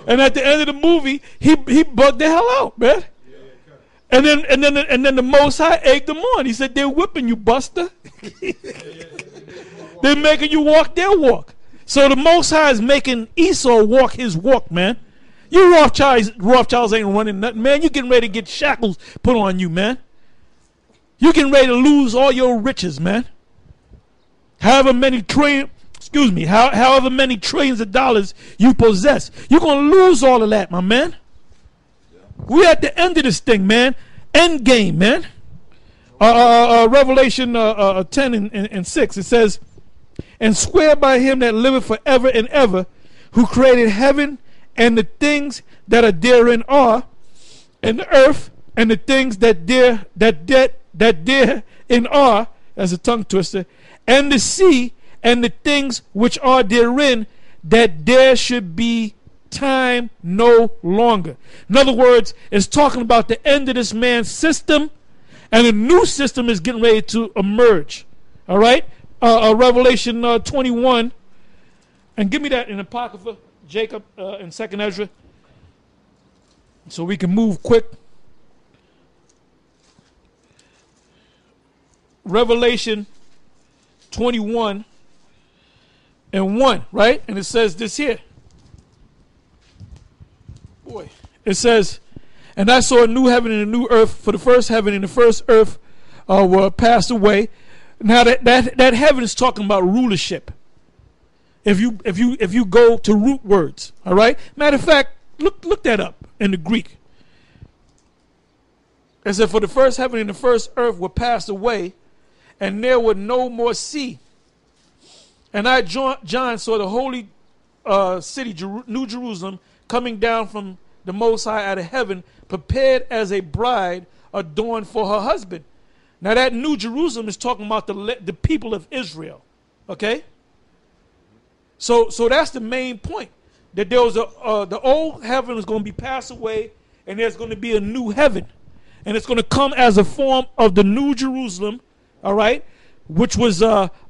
And at the end of the movie, he bugged the hell out, man. And then the Most High egged them on. He said, they're whipping you, Buster. They're making you walk their walk. So the Most High is making Esau walk his walk, man. You Rothschilds ain't running nothing, man. You getting ready to get shackles put on you, man. You getting ready to lose all your riches, man. However many trillions of dollars you possess, you're going to lose all of that, my man. We're at the end of this thing, man. End game, man. Revelation 10 and 6, it says, and swear by him that liveth forever and ever, who created heaven and the things that are therein are, and the earth and the things that therein are, as a tongue twister, and the sea and the things which are therein, that there should be time no longer. In other words, it's talking about the end of this man's system, and a new system is getting ready to emerge. All right? Revelation 21, and give me that in Apocrypha, Jacob, and 2nd Ezra, so we can move quick. Revelation 21 and 1, right? And it says this here. Boy, it says, and I saw a new heaven and a new earth, for the first heaven and the first earth were passed away. Now that heaven is talking about rulership. If you go to root words, all right. Matter of fact, look that up in the Greek. It said, for the first heaven and the first earth were passed away, and there were no more sea. And I, John, saw the holy city, New Jerusalem, coming down from the Most High out of heaven, prepared as a bride adorned for her husband. Now that New Jerusalem is talking about the people of Israel. Okay? So that's the main point. That there was the old heaven is going to be passed away, and there's going to be a new heaven. And it's going to come as a form of the New Jerusalem, all right, which was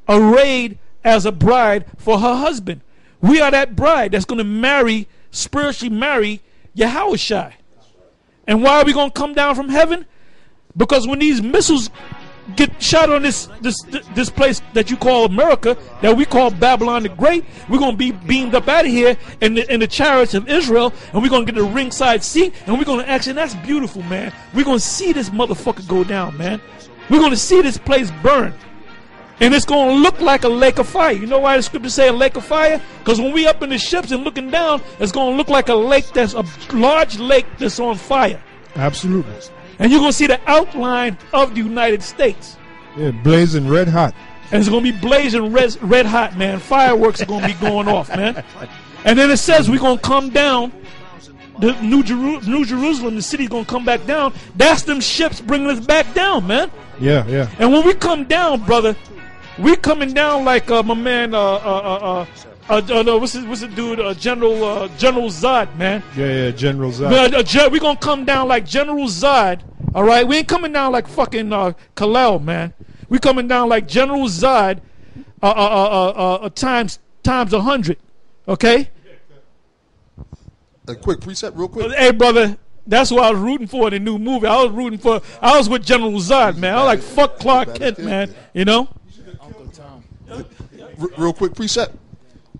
arrayed as a bride for her husband. We are that bride that's going to spiritually marry Yahushua. And why are we going to come down from heaven? Because when these missiles get shot on this place that you call America, that we call Babylon the Great, we're going to be beamed up out of here in the chariots of Israel, and we're going to get a ringside seat, and we're going to actually, and that's beautiful, man. We're going to see this motherfucker go down, man. We're going to see this place burn. And it's going to look like a lake of fire. You know why the scriptures say a lake of fire? Because when we up in the ships and looking down, it's going to look like a lake, that's a large lake that's on fire. Absolutely. And you're going to see the outline of the United States. Yeah, blazing red hot. And it's going to be blazing red hot, man. Fireworks are going to be going off, man. And then it says we're going to come down. The New Jerusalem, the city's going to come back down. That's them ships bringing us back down, man. Yeah, yeah. And when we come down, brother, we coming down like my man, what's the dude, General Zod, man. Yeah, General Zod. We gonna come down like General Zod, all right? We ain't coming down like fucking Kal-El, man. We coming down like General Zod, times 100, okay? A quick precept, real quick. Hey, brother. That's what I was rooting for in the new movie. I was with General Zod, man. I was like, fuck Clark Kent, man. You know? Real quick precept.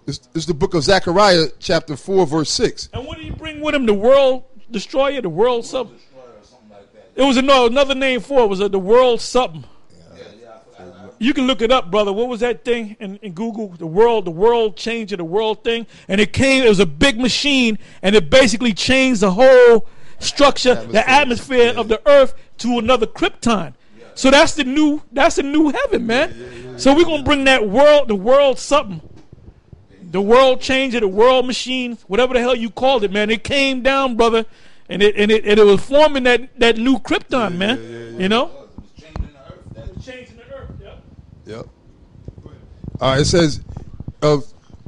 It's the book of Zechariah, chapter 4, verse 6. And what did he bring with him? The world destroyer, the world something? It was another name for it. Was the world something? You can look it up, brother. What was that thing in Google? The world changer, the world thing. And it was a big machine, and it basically changed the whole structure, the atmosphere of the earth to another Krypton. So that's the new heaven, man. So we're gonna bring that world, the world something, the world changer, the world machine, whatever the hell you called it, man. It came down, brother, and it was forming that new Krypton, man. You know, changing the earth. Yep. It says,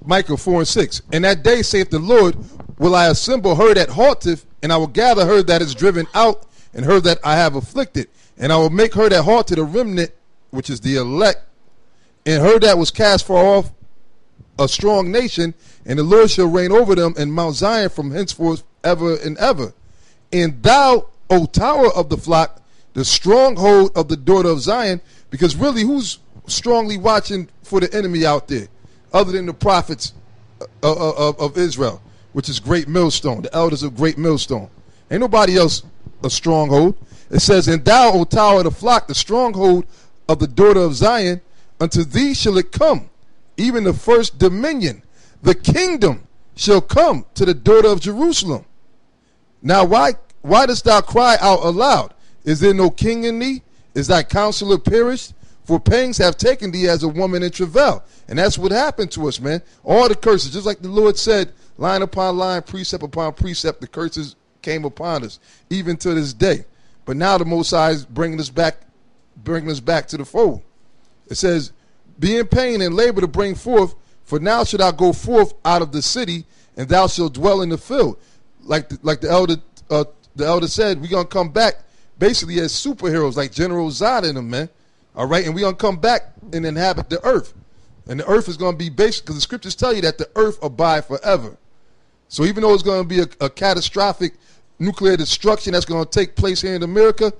Micah 4 and 6. In that day, saith the Lord, will I assemble her that halteth, and I will gather her that is driven out, and her that I have afflicted. And I will make her that halted a remnant, which is the elect, and her that was cast far off a strong nation, and the Lord shall reign over them in Mount Zion from henceforth ever and ever. And thou, O tower of the flock, the stronghold of the daughter of Zion, because really who's strongly watching for the enemy out there, other than the prophets of Israel, which is Great Millstone, the elders of Great Millstone. Ain't nobody else a stronghold. It says, and thou, O tower of the flock, the stronghold of the daughter of Zion, unto thee shall it come, even the first dominion. The kingdom shall come to the daughter of Jerusalem. Now why dost thou cry out aloud? Is there no king in thee? Is thy counselor perished? For pangs have taken thee as a woman in travail. And that's what happened to us, man. All the curses, just like the Lord said, line upon line, precept upon precept, the curses came upon us, even to this day. But now the Most High is bringing us back to the fold. It says, be in pain and labor to bring forth, for now should I go forth out of the city, and thou shalt dwell in the field. Like the elder said, we're going to come back basically as superheroes, like General Zod and them, man. All right, and we're going to come back and inhabit the earth. And the earth is going to be basic, because the scriptures tell you that the earth abide forever. So even though it's going to be a catastrophic nuclear destruction that's going to take place here in America,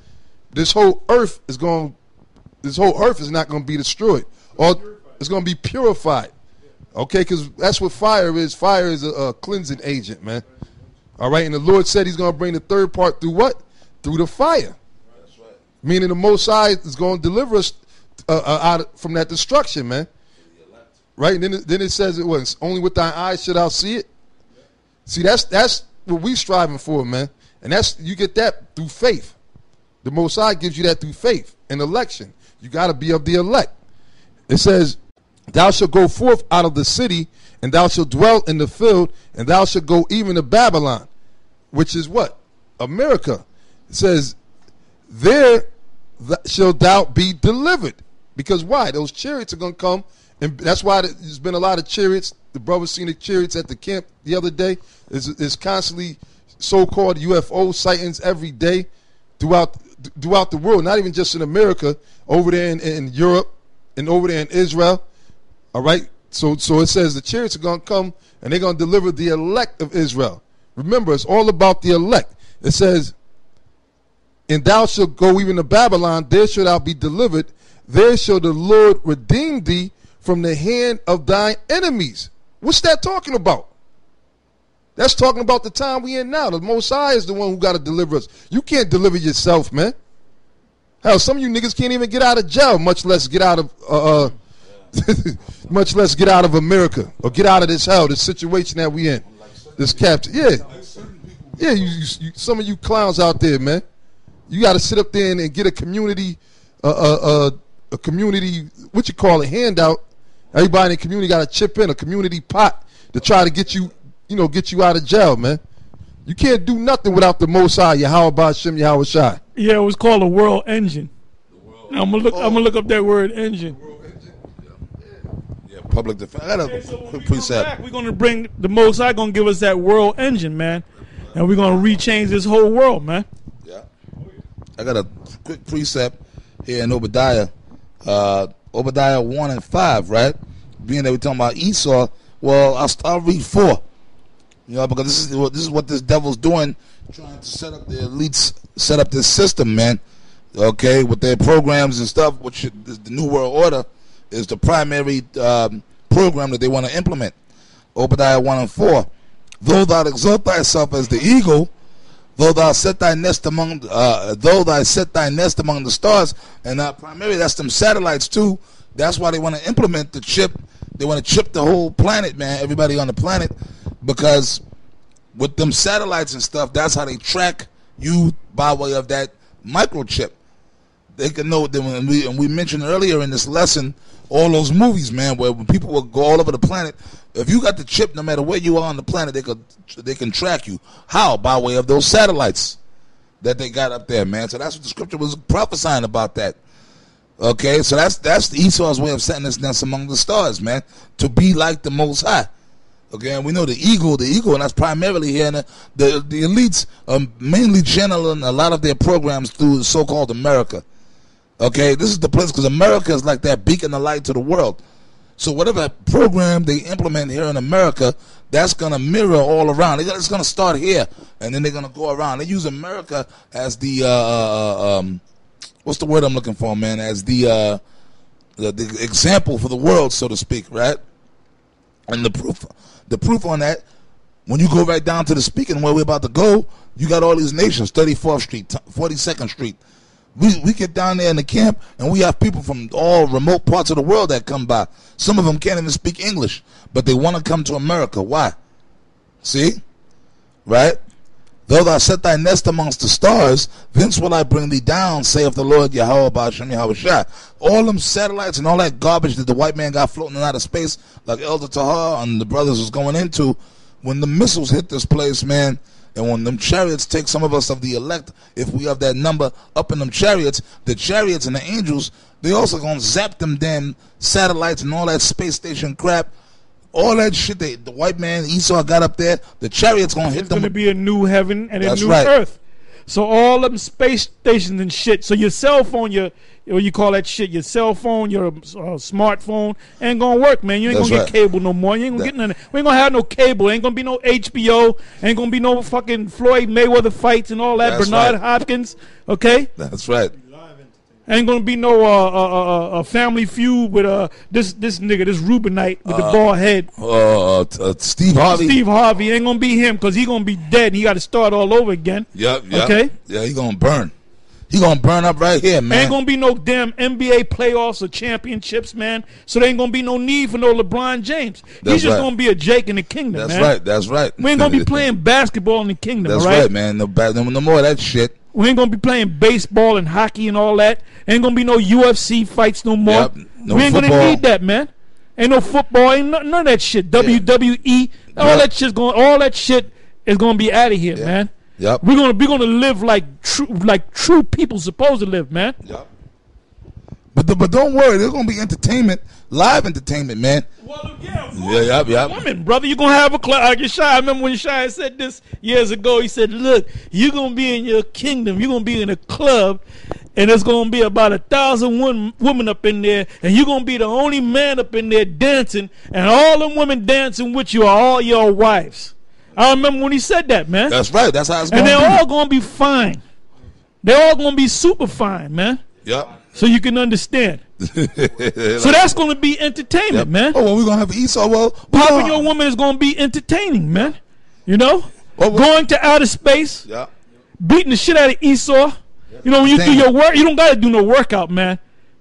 this whole earth is not going to be destroyed. Or it's going to be purified. Okay, because that's what fire is. Fire is a cleansing agent, man. All right, and the Lord said he's going to bring the third part through what? Through the fire. That's right. Meaning the Most High is going to deliver us from that destruction, man. Right, and then it says it was only with thine eyes should thou see it. See, that's what we striving for, man. And you get that through faith. The Most High gives you that through faith and election. You got to be of the elect. It says, thou shalt go forth out of the city, and thou shalt dwell in the field, and thou shalt go even to Babylon, which is what? America. It says, there shalt thou be delivered. Because why? Those chariots are going to come, and that's why there's been a lot of chariots. The brothers seen the chariots at the camp the other day. There's constantly so-called UFO sightings every day throughout the world, not even just in America, over there in Europe and over there in Israel. All right. So it says the chariots are going to come and they're going to deliver the elect of Israel. Remember, it's all about the elect. It says, and thou shalt go even to Babylon, there shalt thou be delivered. There shall the Lord redeem thee from the hand of thine enemies. What's that talking about? That's talking about the time we in now. The Most High is the one who got to deliver us. You can't deliver yourself, man. Hell, some of you niggas can't even get out of jail, much less get out of much less get out of America or get out of this hell, this situation that we in, this capture. Yeah, you, some of you clowns out there, man. You got to sit up there and get a community, a community, what you call it, handout. Everybody in the community got to chip in a community pot to try to get you, get you out of jail, man. You can't do nothing without the Most High, Yahweh Ba'Shem Yahweh Shai. Yeah, it was called a world engine. Now, I'm gonna look up that word engine. Yeah, public defense. I got a quick precept. We're gonna bring the Most High, gonna give us that world engine, man, and we're gonna rechange this whole world, man. Yeah, I got a quick precept here in Obadiah. Obadiah 1 and 5, right? Being that we're talking about Esau, well, I'll read 4. Because this is what this devil's doing, trying to set up the elites, set up this system, man. Okay, with their programs and stuff, which is the New World Order is the primary program that they want to implement. Obadiah 1 and 4. Though thou exalt thyself as the eagle, though thou set thy nest among the stars, and primarily that's them satellites too. That's why they want to implement the chip. They want to chip the whole planet, man. Everybody on the planet, because with them satellites and stuff, that's how they track you by way of that microchip. They can know that and we mentioned earlier in this lesson all those movies, man, where when people will go all over the planet. If you got the chip, no matter where you are on the planet, they can track you. How? By way of those satellites that they got up there, man. So that's what the scripture was prophesying about that. Okay, so that's the Esau's way of setting this nest among the stars, man, to be like the Most High. Okay, and we know the eagle, and that's primarily here. And the elites are mainly channeling a lot of their programs through so-called America. Okay, this is the place because America is like that beacon of light to the world. So whatever program they implement here in America, that's going to mirror all around. It's going to start here, and then they're going to go around. They use America as the, what's the word I'm looking for, man? As the example for the world, so to speak, right? And the proof on that, when you go right down to the speaking where we're about to go, you got all these nations, 34th Street, 42nd Street. We get down there in the camp, and we have people from all remote parts of the world that come by. Some of them can't even speak English, but they want to come to America. Why? See? Right? Though thou set thy nest amongst the stars, thence will I bring thee down, saith the Lord Yahweh Ba'Shem Yahweh Shai. All them satellites and all that garbage that the white man got floating out of space, like Elder Tahar and the brothers was going into, when the missiles hit this place, man, and when them chariots take some of us of the elect, if we have that number up in them chariots, the chariots and the angels, they also going to zap them damn satellites and all that space station crap. All that shit the white man Esau got up there, the chariots going to hit them. There's going to be a new heaven and a new earth. So all them space stations and shit. So your cell phone, what you call that shit, your cell phone, your smartphone ain't gonna work, man. You ain't gonna get cable no more. You ain't gonna get none. We ain't gonna have no cable. Ain't gonna be no HBO. Ain't gonna be no fucking Floyd Mayweather fights and all that. That's Bernard right. Hopkins, okay? That's right. Ain't gonna be no Family Feud with this nigga, this Rubinite with the bald head. Steve Harvey. Steve Harvey ain't gonna be him because he gonna be dead. And he got to start all over again. Yep. Okay. Yeah, he gonna burn. He gonna burn up right here, man. Ain't gonna be no damn NBA playoffs or championships, man. So there ain't gonna be no need for no LeBron James. He's just gonna be a Jake in the kingdom, man. That's right. We ain't gonna be playing basketball in the kingdom, that's right? right, man. No more of that shit. We ain't gonna be playing baseball and hockey and all that. Ain't gonna be no UFC fights no more. Yep. No we ain't football. gonna need that, man. Ain't no football, ain't none of that shit. WWE, all that shit is gonna be out of here, man. Yep. We're gonna live like true people supposed to live, man. Yep. But but don't worry, there's gonna be entertainment, live entertainment, man. Well, yeah, Yeah. woman, brother, you're gonna have a club. Like Shai, I remember when Shai said this years ago. He said, "Look, you're gonna be in your kingdom. You're gonna be in a club, and there's gonna be about 1,000 women up in there, and you're gonna be the only man up in there dancing, and all them women dancing with you are all your wives." I remember when he said that, man. That's right. That's how it's And gonna be. they're all gonna be fine. They're all gonna be super fine, man. Yep. So you can understand. So that's gonna be entertainment, man. Oh, well, we're gonna have Esau. Well, Popping your woman is going to be entertaining, man. You know? Going to outer space, Yeah. beating the shit out of Esau. You know, when you do your work, you don't got to do no workout, man.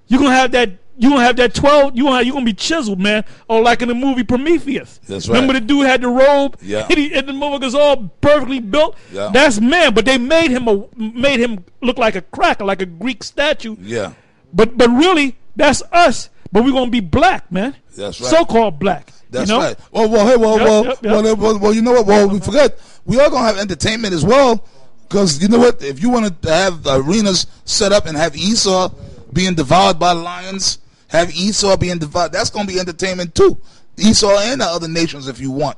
You're going to have that. You're going to have that 12. You're going to be chiseled, man. Or like in the movie Prometheus. That's right. Remember the dude had the robe? Yeah. And the motherfucker's all perfectly built? Yeah. That's man. But they made him look like a cracker, like a Greek statue. Yeah. But really, that's us. But we're going to be black, man. That's right. So-called black. That's you know? right. Well, you know what? Well, we forget. We are gonna have entertainment as well, because you know what? If you want to have arenas set up and have Esau being devoured by lions, have Esau being devoured, that's gonna be entertainment too. Esau and the other nations, if you want.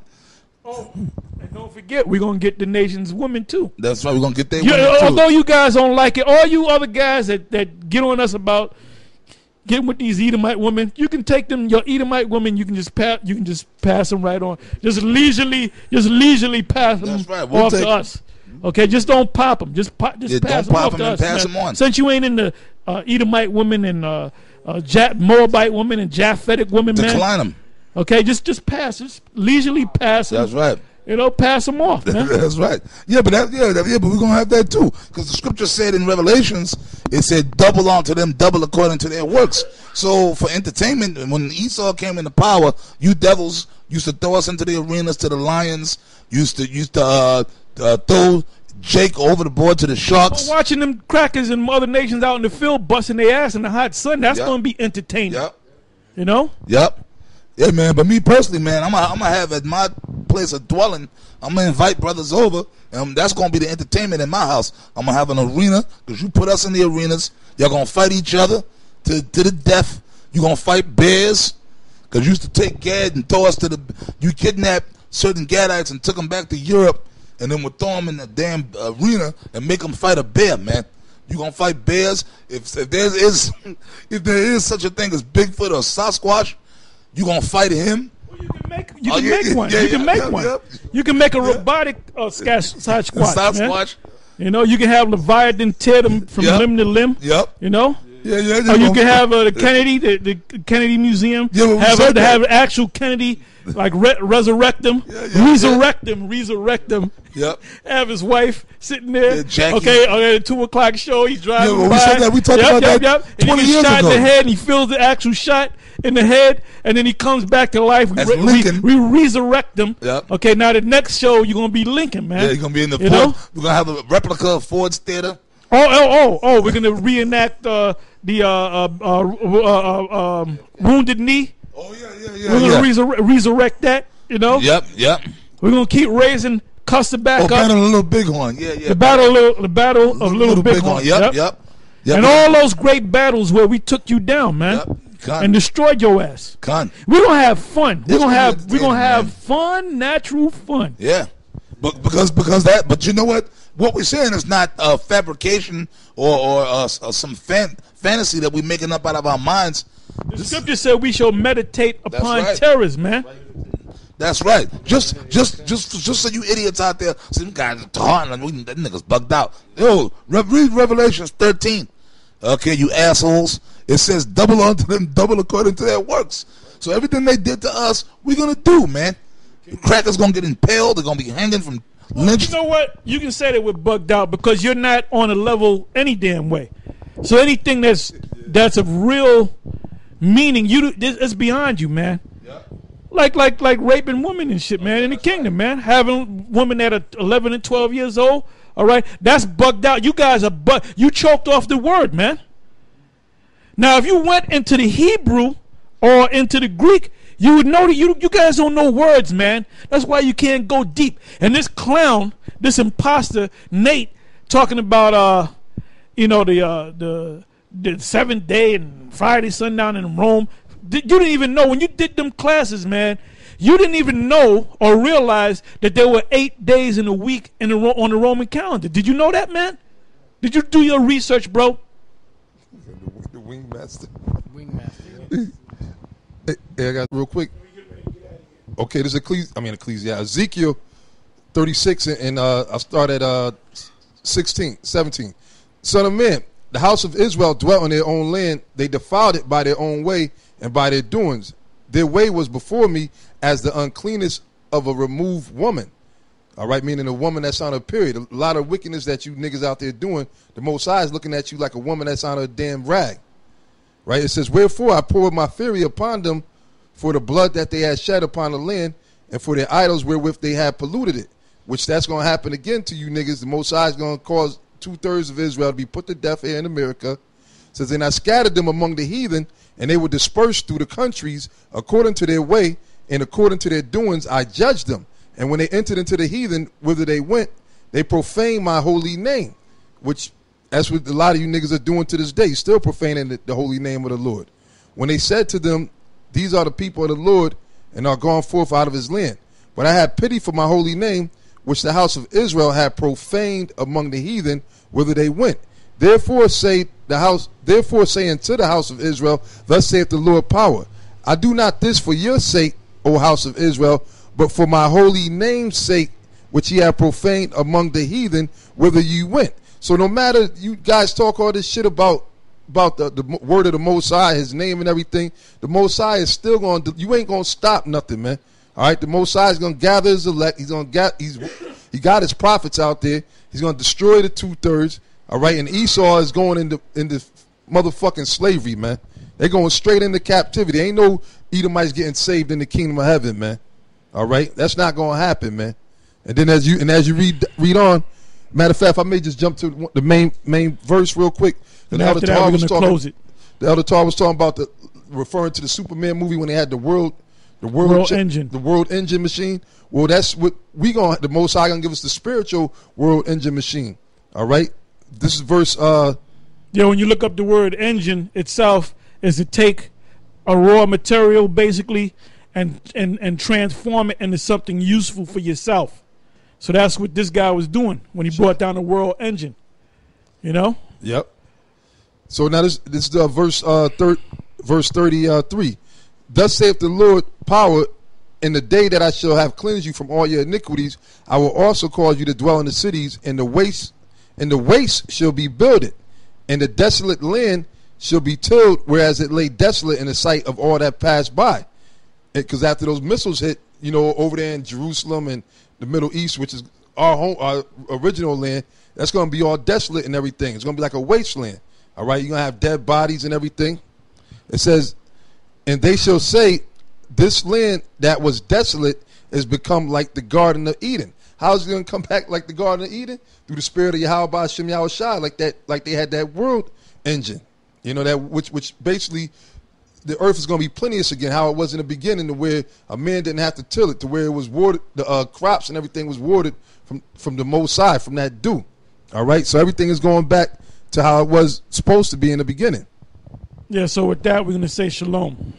Oh, and don't forget, we're gonna get the nation's women too. That's right. We're gonna get their women too. Although you guys don't like it, all you other guys that get on us about getting with these Edomite women, you can take them. Your Edomite women, you can just pass them right on. Just leisurely pass them That's right. We'll off to us. Okay, just don't pop them. Just pass don't them pop off them to and us. pass man. them on. Since you ain't in the Edomite women and Moabite women and Japhetic women, man. Decline them. Okay, just pass. Just leisurely pass them. That's right. You know, pass them off, man. That's right. Yeah, but but we're gonna have that too, because the scripture said in Revelations, it said, "Double unto them, double according to their works." So for entertainment, when Esau came into power, you devils used to throw us into the arenas to the lions. Used to throw Jake over the board to the sharks. Watching them crackers and other nations out in the field busting their ass in the hot sun, that's Yep. going to be entertaining. Yep. You know? Yep. Yeah, man. But me personally, man, I'm gonna have at my place of dwelling, I'm gonna invite brothers over, and that's gonna be the entertainment in my house. I'm gonna have an arena, because you put us in the arenas. Y'all gonna fight each other to the death. You gonna fight bears, because you used to take Gad and throw us to the. You kidnapped certain Gadites and took them back to Europe, and then would throw them in the damn arena and make them fight a bear, man. You gonna fight bears? If there is such a thing as Bigfoot or Sasquatch, you gonna fight him? Well, you can make one. You can make one. You can make a robotic Sasquatch. Sasquatch. Man. You know, you can have Leviathan tear them from limb to limb. Yep. You know? Yeah. Or you can have the Kennedy, the Kennedy Museum. Yeah, have actual Kennedy, like resurrect him, resurrect him. Yep. Have his wife sitting there. Yeah, Jackie. Okay, at the 2:00 show, he's driving by. We said that. We talked about that 20 and he years gets shot ago. in the head, and he feels the actual shot in the head, and then he comes back to life. We resurrect him. Yep. Okay, now the next show, you're going to be Lincoln, man. Yeah, you're gonna be in the You Ford. know? We're gonna have a replica of Ford's Theater. Oh, we're going to reenact the Wounded Knee. Oh yeah. We're going to resurrect that, you know? Yep. We're going to keep raising Custer back up. Battle of Little Bighorn. Yeah. The battle of Little Bighorn. Yep. And all those great battles where we took you down, man. Yep. And destroyed your ass. We're gonna have fun. We're gonna have fun, natural fun. Yeah. But because that, but you know what we're saying is not fabrication or some fantasy that we're making up out of our minds. The scripture said we shall meditate upon right. terrors, man. That's right. Just so you idiots out there, some guys are talking and that niggas bugged out. Yo, read Revelations 13. Okay, you assholes. It says double unto them, double according to their works. So everything they did to us, we're gonna do, man. The crackers gonna get impaled. They're gonna be hanging from lynched. You know what? You can say that we're bugged out because you're not on a level any damn way. So anything that's of real meaning, it's beyond you, man. Like raping women and shit, man, in the kingdom, man. Having women that are 11 and 12 years old, all right? That's bugged out. You guys are you choked off the word, man. Now, if you went into the Hebrew or into the Greek, you would know that you guys don't know words, man. That's why you can't go deep. And this clown, this imposter, Nate, talking about the the seventh day and Friday sundown in Rome. You didn't even know when you did them classes, man. You didn't even know or realize that there were 8 days in a week on the Roman calendar. Did you know that, man? Did you do your research, bro? The wingmaster. Wingmaster. Hey, I got real quick. Okay, this is Ezekiel 36, and I start at 17. Son of man, the house of Israel dwelt on their own land. They defiled it by their own way and by their doings. Their way was before me as the uncleanness of a removed woman. All right, meaning a woman that's on a period. A lot of wickedness that you niggas out there doing, the Most High is looking at you like a woman that's on a damn rag. Right? It says, wherefore I poured my fury upon them for the blood that they had shed upon the land and for their idols wherewith they had polluted it. Which that's going to happen again to you niggas. The Most High is going to cause 2/3 of Israel to be put to death here in America. It says, and I scattered them among the heathen, and they were dispersed through the countries according to their way and according to their doings I judged them. And when they entered into the heathen, whither they went, they profaned my holy name, which that's what a lot of you niggas are doing to this day, still profaning the holy name of the Lord. When they said to them, these are the people of the Lord, and are gone forth out of his land. But I had pity for my holy name, which the house of Israel had profaned among the heathen, whither they went. Therefore say unto the house of Israel, thus saith the Lord power, I do not this for your sake, O house of Israel, but for my holy name's sake, which ye have profaned among the heathen, whither you went. So no matter you guys talk all this shit about the word of the Most High, his name and everything, the Most High is still going to, you ain't going to stop nothing, man. All right, the Most High is going to gather his elect. He got his prophets out there. He's going to destroy the 2/3. All right, and Esau is going into motherfucking slavery, man. They're going straight into captivity. Ain't no Edomites getting saved in the kingdom of heaven, man. All right, that's not going to happen, man. And then as you read on, matter of fact, if I may just jump to the main verse real quick. And after that, we're going to close it. The Elder Tar was talking about referring to the Superman movie when they had the world engine machine. Well, that's what the Most High gonna give us, the spiritual world engine machine. All right, this is verse. Yeah, when you look up the word engine itself, is to take a raw material basically and transform it into something useful for yourself. So that's what this guy was doing when he brought down the world engine. You know. Yep. So now this is verse 33. Thus saith the Lord power, in the day that I shall have cleansed you from all your iniquities, I will also cause you to dwell in the cities, and the waste shall be builded, and the desolate land shall be tilled, whereas it lay desolate in the sight of all that passed by. Because after those missiles hit, over there in Jerusalem and the Middle East, which is our original land, that's going to be all desolate and everything. It's going to be like a wasteland. All right, you're going to have dead bodies and everything. It says, and they shall say, this land that was desolate is become like the Garden of Eden. How is it going to come back like the Garden of Eden? Through the spirit of Yahweh Hashem Yahushua, like they had that world engine. That which basically the earth is going to be plenteous again, how it was in the beginning, to where a man didn't have to till it, to where it was watered, the crops and everything was watered from the Most High, from that dew. All right, so everything is going back to how it was supposed to be in the beginning. Yeah, so with that, we're going to say shalom.